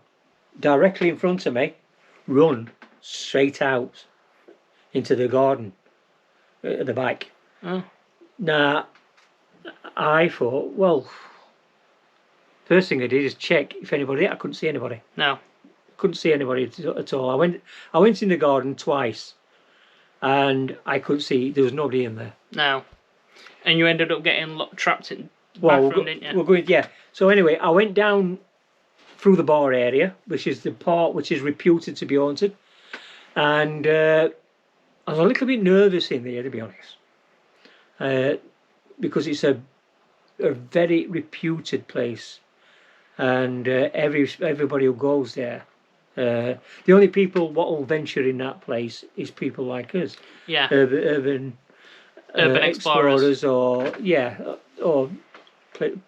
directly in front of me run straight out into the garden at the back. Oh. Now, I thought, well, first thing I did is check if anybody. I couldn't see anybody. No, couldn't see anybody at all. I went in the garden twice, and I couldn't see. There was nobody in there. No, and you ended up getting trapped in the bathroom, didn't you? We're going, yeah. So anyway, I went down through the bar area, which is the part which is reputed to be haunted, and I was a little bit nervous in there, to be honest, because it's a very reputed place, and everybody who goes there, the only people what will venture in that place is people like us, urban explorers, or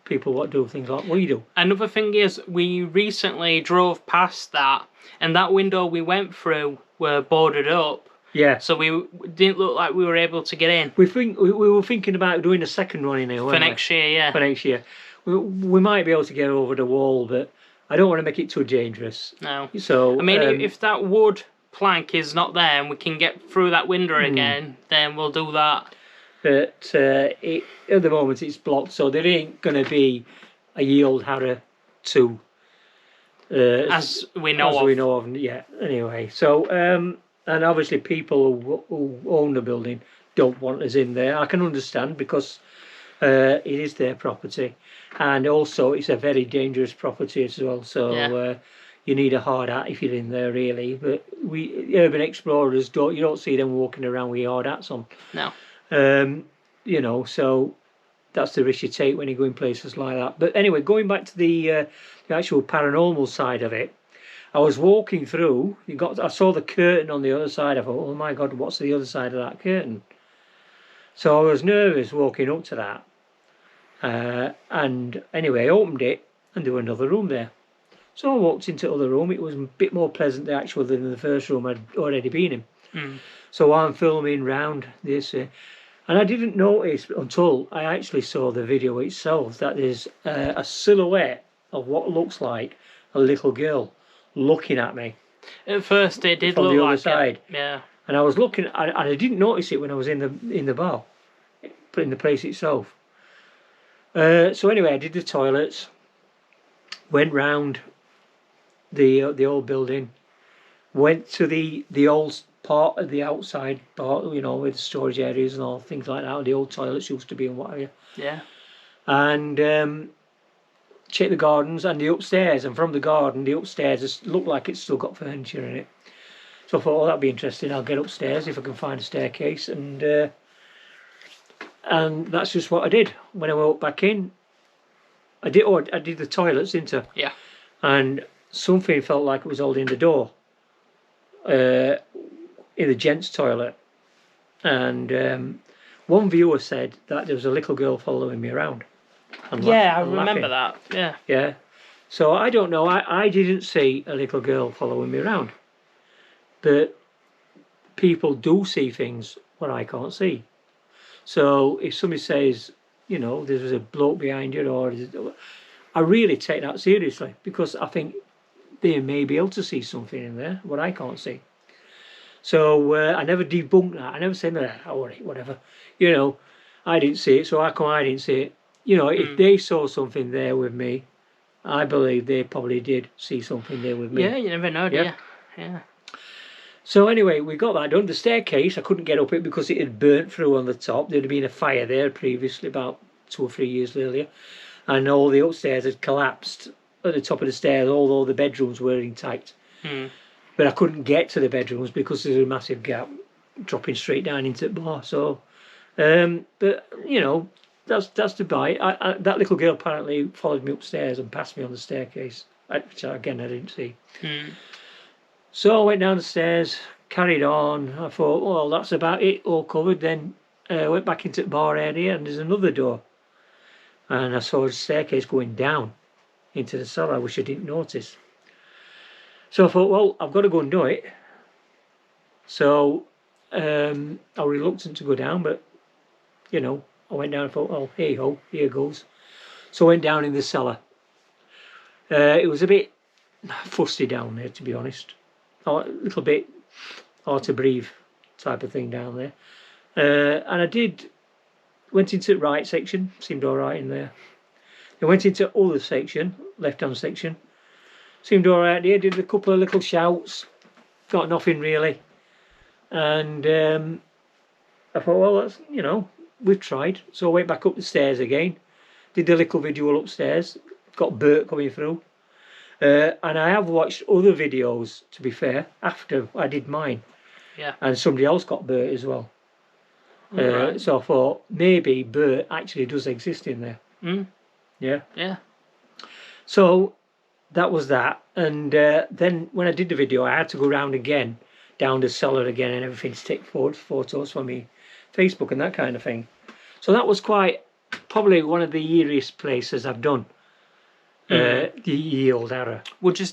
people what do things like we do. Another thing is, we recently drove past that, and that window we went through were boarded up. Yeah. So we didn't look like we were able to get in. We were thinking about doing a second one in here for next year. Yeah. For next year, we might be able to get over the wall, but I don't want to make it too dangerous. No. So I mean, if that wood plank is not there and we can get through that window again, then we'll do that. But at the moment it's blocked, so there ain't going to be a Ye Old Harrow 2. As we know of. Yeah, anyway. So, And obviously people who own the building don't want us in there. I can understand, because it is their property, and also it's a very dangerous property as well. So you need a hard hat if you're in there, really. But we urban explorers you don't see them walking around with hard hats on. No. You know, so that's the risk you take when you go in places like that. But anyway, going back to the actual paranormal side of it, I was walking through. I saw the curtain on the other side. I thought, oh my God, what's the other side of that curtain? So I was nervous walking up to that. And anyway, I opened it, and there was another room there. So I walked into the other room. It was a bit more pleasant actually than the first room I'd already been in. So I'm filming round this, and I didn't notice until I actually saw the video itself that there's a silhouette of what looks like a little girl looking at me. At first, it did from look the other like side. Yeah. And I was looking, and I didn't notice it when I was in the bar, but in the place itself. So anyway, I did the toilets, went round the old building, went to the old part of the outside part, you know, with the storage areas and all things like that. The old toilets used to be and what have you. Yeah. And checked the gardens and the upstairs. And from the garden, the upstairs looked like it's still got furniture in it. So I thought, oh, that'd be interesting. I'll get upstairs if I can find a staircase. And that's just what I did. When I walked back in, I did the toilets, didn't I? Yeah. And something felt like it was holding the door in the gents' toilet. And one viewer said that there was a little girl following me around. Yeah, I remember that. Yeah. Yeah. So I don't know. I didn't see a little girl following me around. But people do see things what I can't see. So if somebody says, you know, there's a bloke behind you, or I really take that seriously, because I think they may be able to see something in there what I can't see. So I never debunked that. I never said, oh, whatever. You know, I didn't see it, so how come I didn't see it? You know, if they saw something there with me, I believe they probably did see something there with me. Yeah, you never know, do you? Yeah. So anyway, we got that done. The staircase, I couldn't get up it because it had burnt through on the top. There had been a fire there previously, about 2 or 3 years earlier. And all the upstairs had collapsed at the top of the stairs, although the bedrooms were intact. But I couldn't get to the bedrooms because there's a massive gap dropping straight down into the bar. So, but, you know, that's the bite. That little girl apparently followed me upstairs and passed me on the staircase, which again I didn't see. So I went down the stairs, carried on. I thought, well, that's about it, all covered. Then went back into the bar area, and there's another door. And I saw a staircase going down into the cellar, which I didn't notice. So I thought, well, I've got to go and do it. So I was reluctant to go down, but, you know, I went down and thought, well, hey ho, here goes. So I went down in the cellar. It was a bit fusty down there, to be honest. A little bit hard to breathe type of thing down there. And I went into the right section, seemed all right in there. I went into other section, left-hand section, seemed all right there, did a couple of little shouts, got nothing really. And I thought, well, that's, you know, we've tried. So I went back up the stairs again, did the little visual upstairs, got Bert coming through. And I have watched other videos, to be fair, after I did mine. Yeah. And somebody else got Bert as well. Right. So I thought, maybe Bert actually does exist in there. Yeah. Yeah. So that was that. And then when I did the video, I had to go round again, down the cellar again and everything, to take photos for me, Facebook and that kind of thing. So that was probably one of the eeriest places I've done. The old era. Would you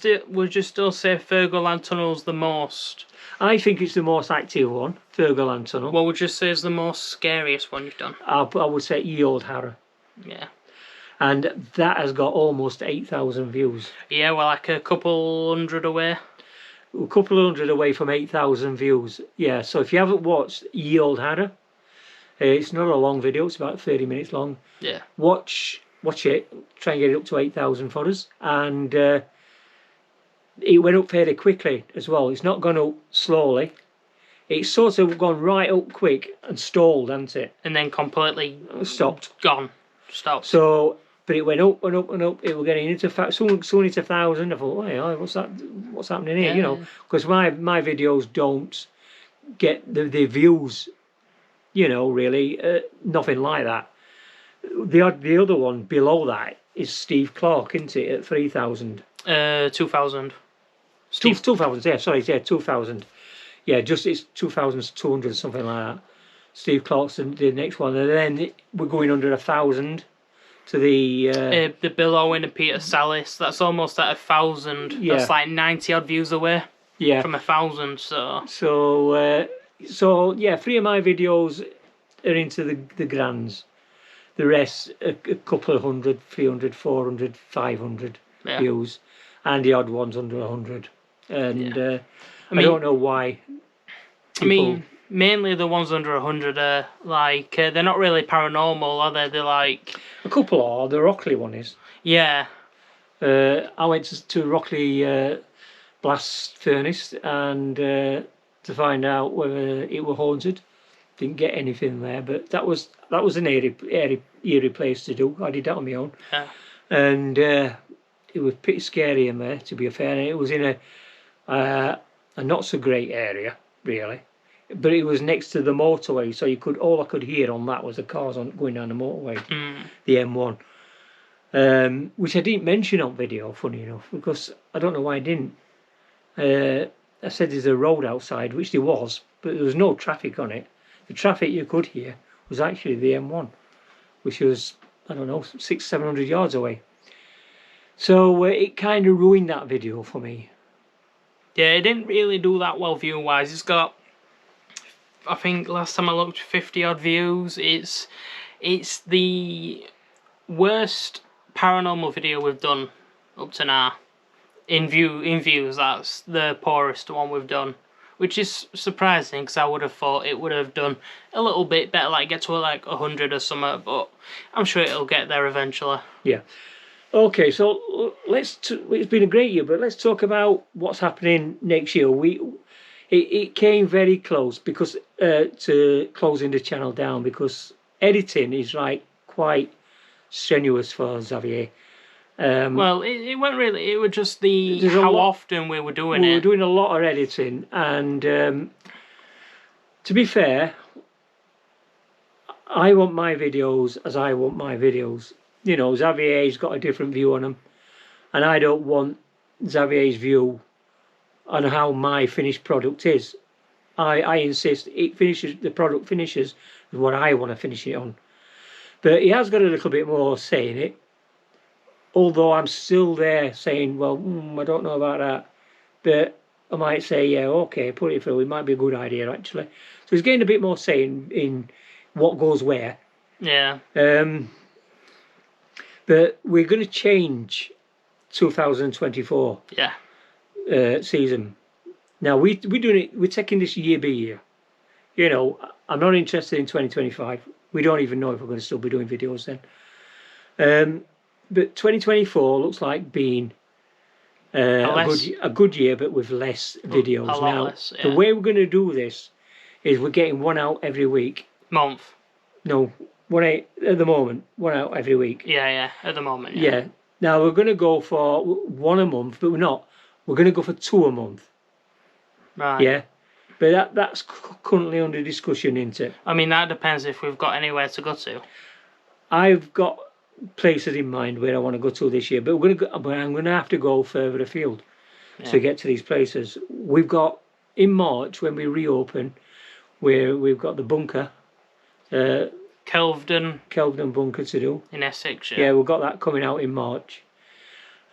still say Fergoland Tunnel's the most? I think it's the most active one, Fergoland Tunnel. What would you say is the most scariest one you've done? I would say Ye Old Harrow. Yeah. And that has got almost 8,000 views. Yeah, well, like a couple hundred away. A couple hundred away from 8,000 views. Yeah, so if you haven't watched Ye Old Harrow, it's not a long video, it's about 30 minutes long. Yeah. Watch it, try and get it up to 8,000 for us. And... it went up fairly quickly as well. It's not gone up slowly. it's sort of gone right up quick and stalled, hasn't it? And then completely Stopped. Gone. Stopped. So, but it went up and up and up. It was getting into soon into 1,000. I thought, hey, what's that? What's happening here? Yeah. Because my videos don't get the views. Really, nothing like that. The other one below that is Steve Clark, isn't it? At 3,000. 2,000. 2,000. Yeah, sorry, 2,000. Yeah, just it's 2,200, something like that. Steve Clark's the next one, and then we're going under 1,000 to the below in the Peter Salis. That's almost at 1,000. Yeah. That's like 90 odd views away from 1,000. So yeah, 3 of my videos are into the grands. The rest, a couple of 100, 300, 400, 500 views, and the odd ones under 100. And I don't know why. Mainly the ones under 100 are like they're not really paranormal, are they? They're like a couple are. The Rockley one is. Yeah. I went to Rockley blast furnace and to find out whether it were haunted. Didn't get anything there, but that was an eerie place to do. I did that on my own, and it was pretty scary in there, to be fair. And it was in a not so great area, really, but it was next to the motorway, so all I could hear on that was the cars going down the motorway, the M1, which I didn't mention on video, funny enough, because I don't know why I didn't. I said there's a road outside, which there was, but there was no traffic on it. The traffic you could hear was actually the M1, which was, I don't know, 600-700 yards away. So it kind of ruined that video for me. Yeah, it didn't really do that well view-wise. It's got, I think last time I looked, 50 odd views. It's the worst paranormal video we've done up to now. In views, that's the poorest one we've done. Which is surprising, because I would have thought it would have done a little bit better, like get to like 100 or something, but I'm sure it'll get there eventually. Yeah. Okay, so it's been a great year, but let's talk about what's happening next year. It came very close because to closing the channel down, because editing is like quite strenuous for Xavier. Well, it wasn't really. It was just how often we were doing it. We were doing a lot of editing, and to be fair, I want my videos as I want my videos. Xavier's got a different view on them, and I don't want Xavier's view on how my finished product is. I insist the product finishes what I want to finish it on. But he has got a little bit more say in it. Although I'm still there saying, well, I don't know about that. But I might say, yeah, okay, put it through. It might be a good idea, actually. So he's getting a bit more say in what goes where. Yeah. But we're going to change 2024 season. Now, we're doing it. We're taking this year by year. I'm not interested in 2025. We don't even know if we're going to still be doing videos then. But 2024 looks like being a good year, but with less videos. Now, less, yeah. The way we're going to do this is we're getting one out every week. Month. No, at the moment, one out every week. Yeah, at the moment. Yeah. Now, we're going to go for one a month, but we're not. We're going to go for 2 a month. Right. Yeah. But that's currently under discussion, isn't it? I mean, that depends if we've got anywhere to go to. I've got places in mind where I want to go to this year, but I'm going to have to go further afield to get to these places. We've got in March when we reopen, where we've got the bunker, Kelvedon bunker to do in Essex. Yeah, we've got that coming out in March,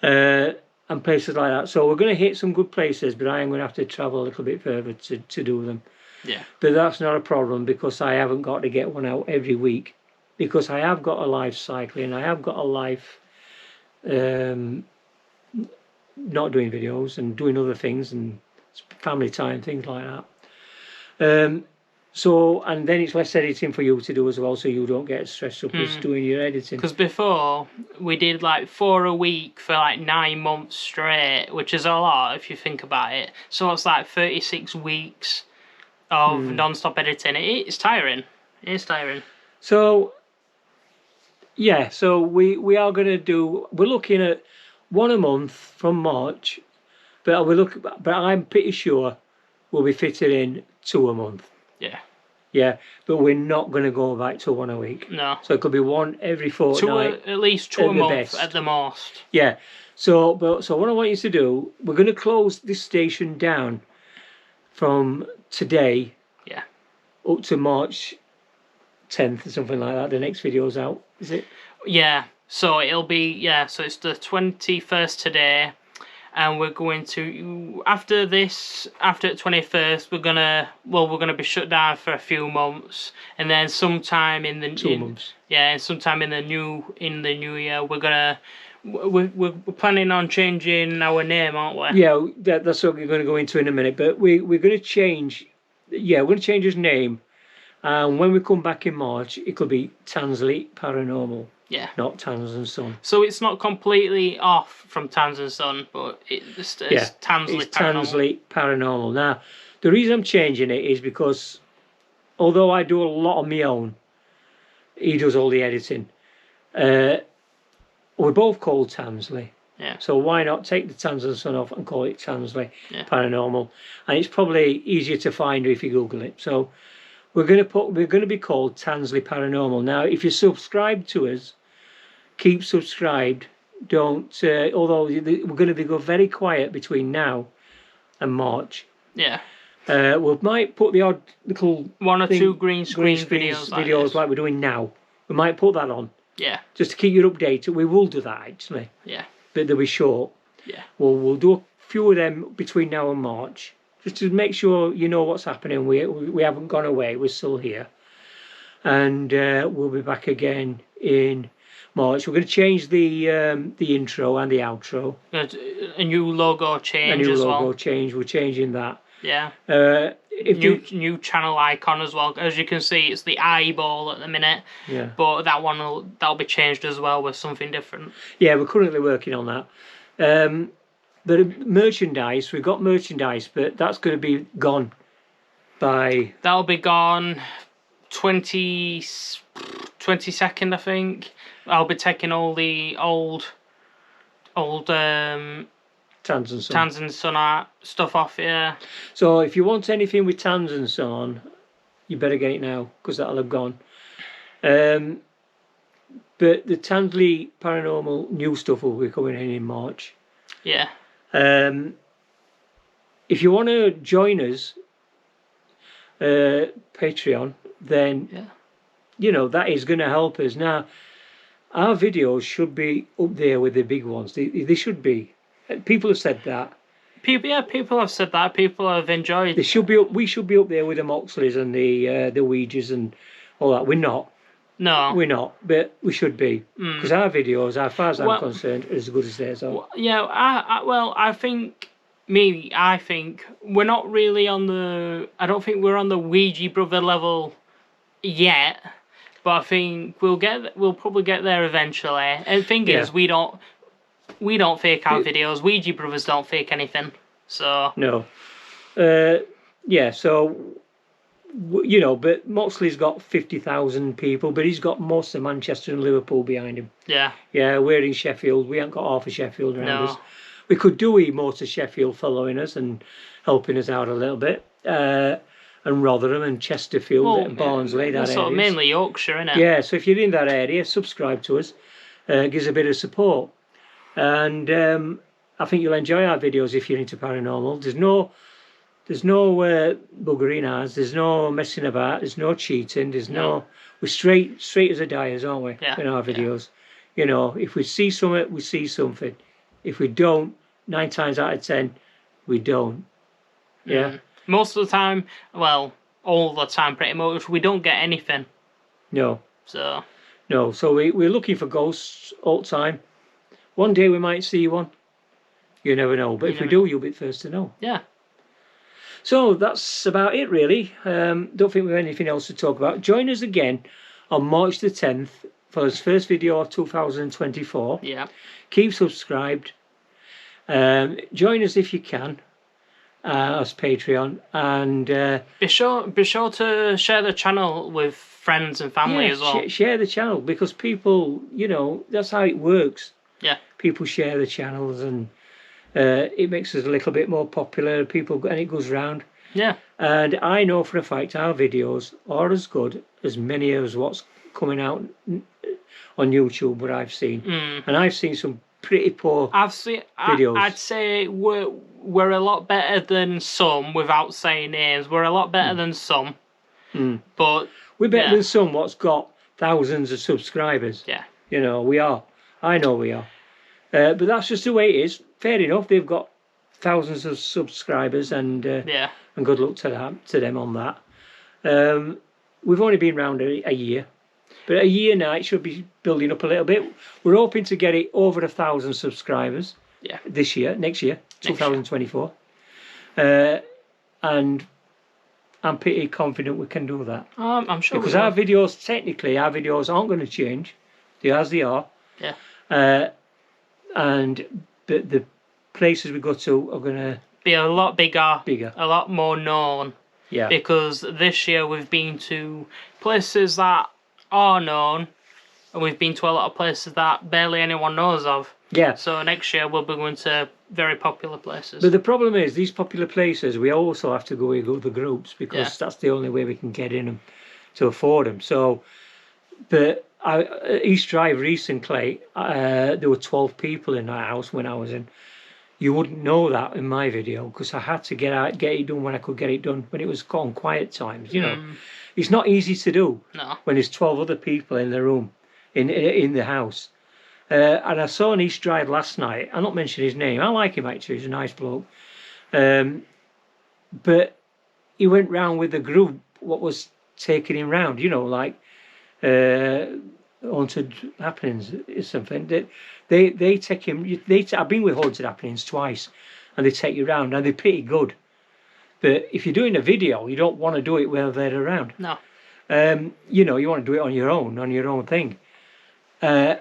and places like that. So we're going to hit some good places, but I am going to have to travel a little bit further to do them. Yeah, but that's not a problem because I haven't got to get one out every week. Because I have got a life cycling, I have got a life not doing videos and doing other things and family time, things like that. And then it's less editing for you to do as well, so you don't get stressed up as doing your editing. Because before, we did like 4 a week for like 9 months straight, which is a lot if you think about it. So it's like 36 weeks of non-stop editing. It's tiring. It's tiring. So, yeah, so we are going to do, we're looking at one a month from March, but I'm pretty sure we'll be fitting in 2 a month. Yeah. Yeah, but we're not going to go back to 1 a week. No. So it could be 1 every fortnight. At least 2 a month at the most. Yeah. So what I want you to do, we're going to close this station down from today. Yeah. Up to March 10th or something like that. The next video's out, is it? Yeah. So it'll be so it's the 21st today. And we're going to, after the 21st, we're gonna be shut down for a few months, and then sometime in the 2 months. Yeah, and sometime in the new year, we're planning on changing our name, aren't we? Yeah, that's what we're going to go into in a minute. But we're going to change. Yeah, we're going to change his name, and when we come back in March, it could be Tanz Paranormal. Yeah. Not Tanz&Son. So it's not completely off from Tanz&Son, but it's Tanz Paranormal. Now, the reason I'm changing it is because although I do a lot on my own, he does all the editing. We're both called Tansley. Yeah. So why not take the Tanz&Son off and call it Tansley Paranormal? And it's probably easier to find if you Google it. So we're going to be called Tansley Paranormal. Now, if you subscribe to us, keep subscribed. Don't. Although we're going to go very quiet between now and March. Yeah. We might put the odd little 1 or 2 green screen videos like we're doing now. We might put that on. Yeah. Just to keep you updated. We will do that actually. Yeah. But they'll be short. Yeah. We'll do a few of them between now and March, just to make sure you know what's happening. We haven't gone away. We're still here, and we'll be back again in March. We're going to change the intro and the outro. A new logo change. A new as logo well. change. We're changing that. Yeah. New channel icon as well. As you can see, it's the eyeball at the minute. Yeah. But that'll be changed as well with something different. Yeah, we're currently working on that. But merchandise, we've got merchandise, but that's going to be gone by... That'll be gone 22nd, I think. I'll be taking all the old Tanz&Son art stuff off, yeah. So if you want anything with Tanz&Son, you better get it now, because that'll have gone. But the Tansley Paranormal new stuff will be coming in March. Yeah. If you want to join us, Patreon, then that is going to help us. Now, our videos should be up there with the big ones. They should be. People have said that. People have said that. People have enjoyed. They should be up. We should be up there with the Moxleys and the Ouijas and all that. We're not. No, we're not, but we should be, because our videos, as far as I'm concerned, are as good as theirs are. Yeah, I think we're not really on the. I don't think we're on the Ouija brother level yet, but I think we'll probably get there eventually. And the thing is, we don't fake our videos. Ouija brothers don't fake anything. So no, so. But Moxley's got 50,000 people, but he's got most of Manchester and Liverpool behind him. Yeah. Yeah, we're in Sheffield. We ain't got half of Sheffield around us. We could do most of Sheffield following us and helping us out a little bit. And Rotherham and Chesterfield and Barnsley, that area. Mainly Yorkshire, innit? Yeah, so if you're in that area, subscribe to us. Give us a bit of support. And I think you'll enjoy our videos if you're into paranormal. There's no buggering ours. There's no messing about. There's no cheating. We're straight as a die, aren't we? Yeah. In our videos, if we see something, we see something. If we don't, 9 times out of 10, we don't. Yeah. Most of the time, well, all the time, pretty much, we don't get anything. No. So we're looking for ghosts all the time. One day we might see one. You never know. But if we do, you'll be the first to know. Yeah. So that's about it, really. Don't think we have anything else to talk about. Join us again on March the 10th for his first video of 2024. Yeah. Keep subscribed. Join us if you can. as Patreon, and Be sure to share the channel with friends and family as well. Share the channel, because people, that's how it works. Yeah. People share the channels, and it makes us a little bit more popular. And it goes round. Yeah. And I know for a fact our videos are as good as many as what's coming out on YouTube, what I've seen. And I've seen some pretty poor videos. I'd say we're a lot better than some, without saying names. We're a lot better than some. But we're better than some what's got thousands of subscribers. Yeah. We are. I know we are. But that's just the way it is. Fair enough. They've got thousands of subscribers, and good luck to them on that. We've only been around a year, but a year now it should be building up a little bit. We're hoping to get it over 1,000 subscribers. Yeah. Next year, 2024. And I'm pretty confident we can do that. I'm sure. Because our videos aren't going to change. They're as they are. Yeah. But the places we go to are going to be a lot bigger, a lot more known. Yeah. Because this year we've been to places that are known, and we've been to a lot of places that barely anyone knows of. Yeah. So next year we'll be going to very popular places. But the problem is, these popular places, we also have to go with other groups, because that's the only way we can get in them to afford them. So, but East Drive recently, there were 12 people in that house when I was in. You wouldn't know that in my video, because I had to get it done when I could get it done, when it was on quiet times. It's not easy to do. No. When there's 12 other people in the room, in the house. And I saw an East Drive last night. I'm not mentioning his name. I like him, actually. He's a nice bloke. But he went round with the group what was taking him round, like Haunted Happenings or something. They take him. I've been with Haunted Happenings twice, and they take you round, and they're pretty good. But if you're doing a video, you don't want to do it while they're around. No. You want to do it on your own thing. And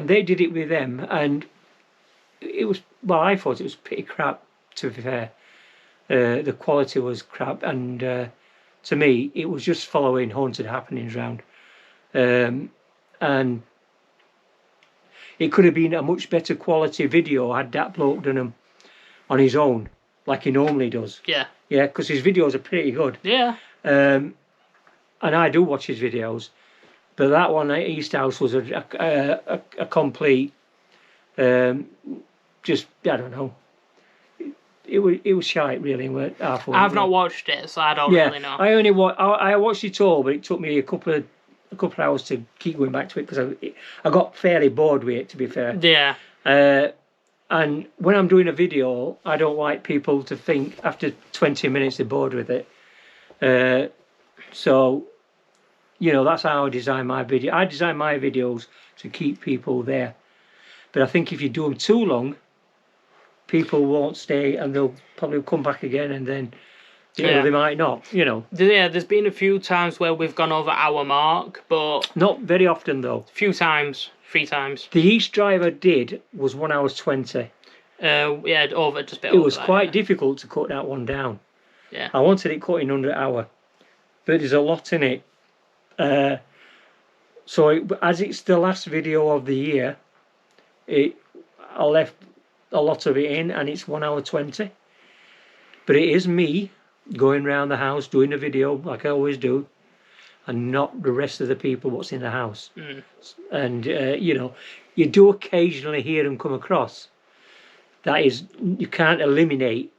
they did it with them, and it was, I thought it was pretty crap, to be fair. The quality was crap, and to me it was just following Haunted Happenings round, and it could have been a much better quality video had that bloke done them on his own, like he normally does. Yeah. Yeah, because his videos are pretty good. Yeah. And I do watch his videos. But that one at East House was a complete, just, I don't know. It was shite, really. I've not watched it, so I don't really know. I watched it all, but it took me a couple of hours to keep going back to it, because I got fairly bored with it, to be fair. Yeah. And when I'm doing a video, I don't like people to think after 20 minutes they're bored with it. So, that's how I design my video. I design my videos to keep people there. But I think if you do them too long, people won't stay, and they'll probably come back again, and then they might not, Yeah, there's been a few times where we've gone over our mark, but... Not very often, though. A few times. 3 times. The East Drive I did was 1 hour 20. Over just a bit. It was quite difficult to cut that one down. Yeah. I wanted it cut in under an hour, but there's a lot in it. As it's the last video of the year, I left a lot of it in, and it's 1 hour 20. But it is me going around the house doing a video like I always do, and not the rest of the people what's in the house. And you do occasionally hear them come across. That is, you can't eliminate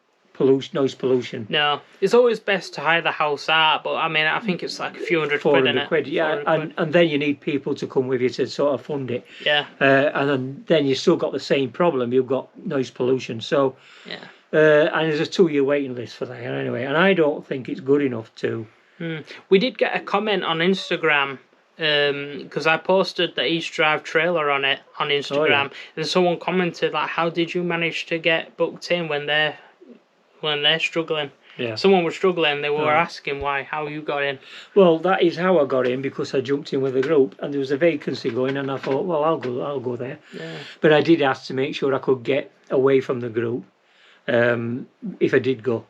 noise pollution. No, it's always best to hire the house out, but I think it's like a few hundred quid in it. 400 quid, yeah, and then you need people to come with you to sort of fund it. Yeah. And then you still got the same problem. You've got noise pollution. So. Yeah. And there's a 2-year waiting list for that anyway, and I don't think it's good enough to. We did get a comment on Instagram, because I posted the East Drive trailer on Instagram, and someone commented like, "How did you manage to get booked in when they're struggling?" Yeah. Someone was struggling. They were asking how you got in. Well, that is how I got in, because I jumped in with a group, and there was a vacancy going, and I thought, well, I'll go there. Yeah. But I did ask to make sure I could get away from the group, if I did go.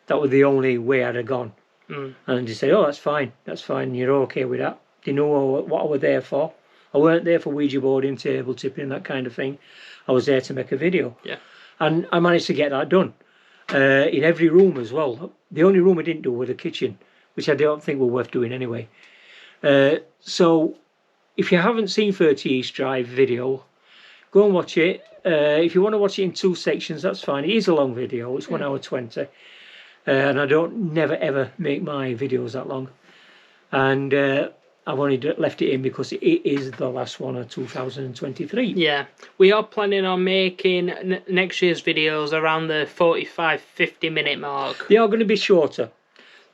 That was the only way I'd have gone. Mm. And they say, oh, that's fine, you're okay with that. They know what I was there for. I weren't there for Ouija boarding, table tipping, that kind of thing. I was there to make a video. Yeah. And I managed to get that done. In every room as well. The only room I didn't do was the kitchen, which I don't think were worth doing anyway. So if you haven't seen 30 East Drive video, go and watch it. If you want to watch it in 2 sections, that's fine. It is a long video. It's 1 hour 20. And I don't never ever make my videos that long. And I've only left it in because it is the last one of 2023. Yeah, we are planning on making next year's videos around the 45-50 minute mark. They are going to be shorter.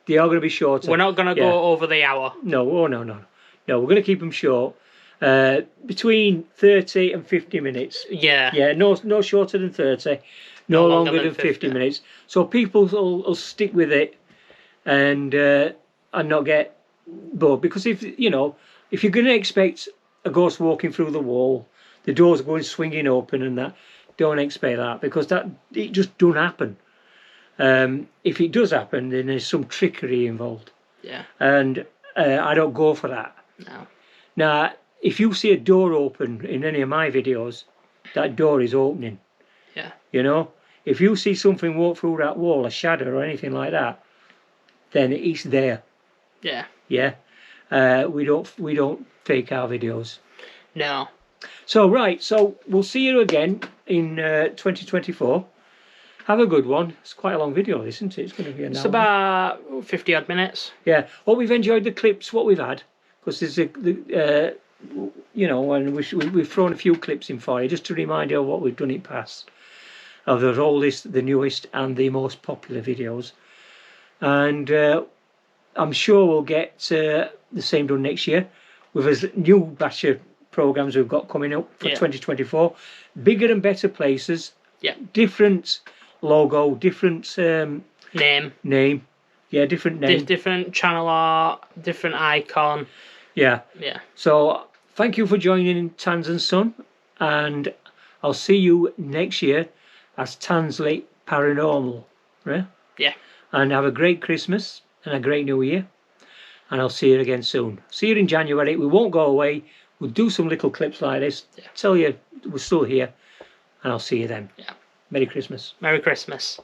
We're not going to go over the hour. No, no, we're going to keep them short. Between 30 and 50 minutes. Yeah, no shorter than 30, no longer than 50 minutes. So people will stick with it and not get bored. Because if you're going to expect a ghost walking through the wall, the doors going swinging open and that, don't expect that, because it just don't happen. If it does happen, then there's some trickery involved. Yeah. And I don't go for that. No. Now, if you see a door open in any of my videos, that door is opening. Yeah. If you see something walk through that wall, a shadow or anything like that, then it's there. Yeah. Yeah. We don't fake our videos. No. So we'll see you again in 2024. Have a good one. It's quite a long video, isn't it? It's going to be an hour. It's about 50 odd minutes. Yeah. Well, we've enjoyed the clips, what we've had, because there's and we've thrown a few clips in for you just to remind you of what we've done in past, of the oldest, the newest, and the most popular videos. And I'm sure we'll get the same done next year with a new batch of programs we've got coming up for 2024. Bigger and better places. Yeah. Different logo, different name. Yeah, different name. Different channel art, different icon. Yeah. Yeah. So thank you for joining Tanz&Son, and I'll see you next year as Tansley Paranormal. Right? Yeah. And have a great Christmas and a great New Year. And I'll see you again soon. See you in January. We won't go away. We'll do some little clips like this. Yeah. Tell you we're still here. And I'll see you then. Yeah. Merry Christmas. Merry Christmas.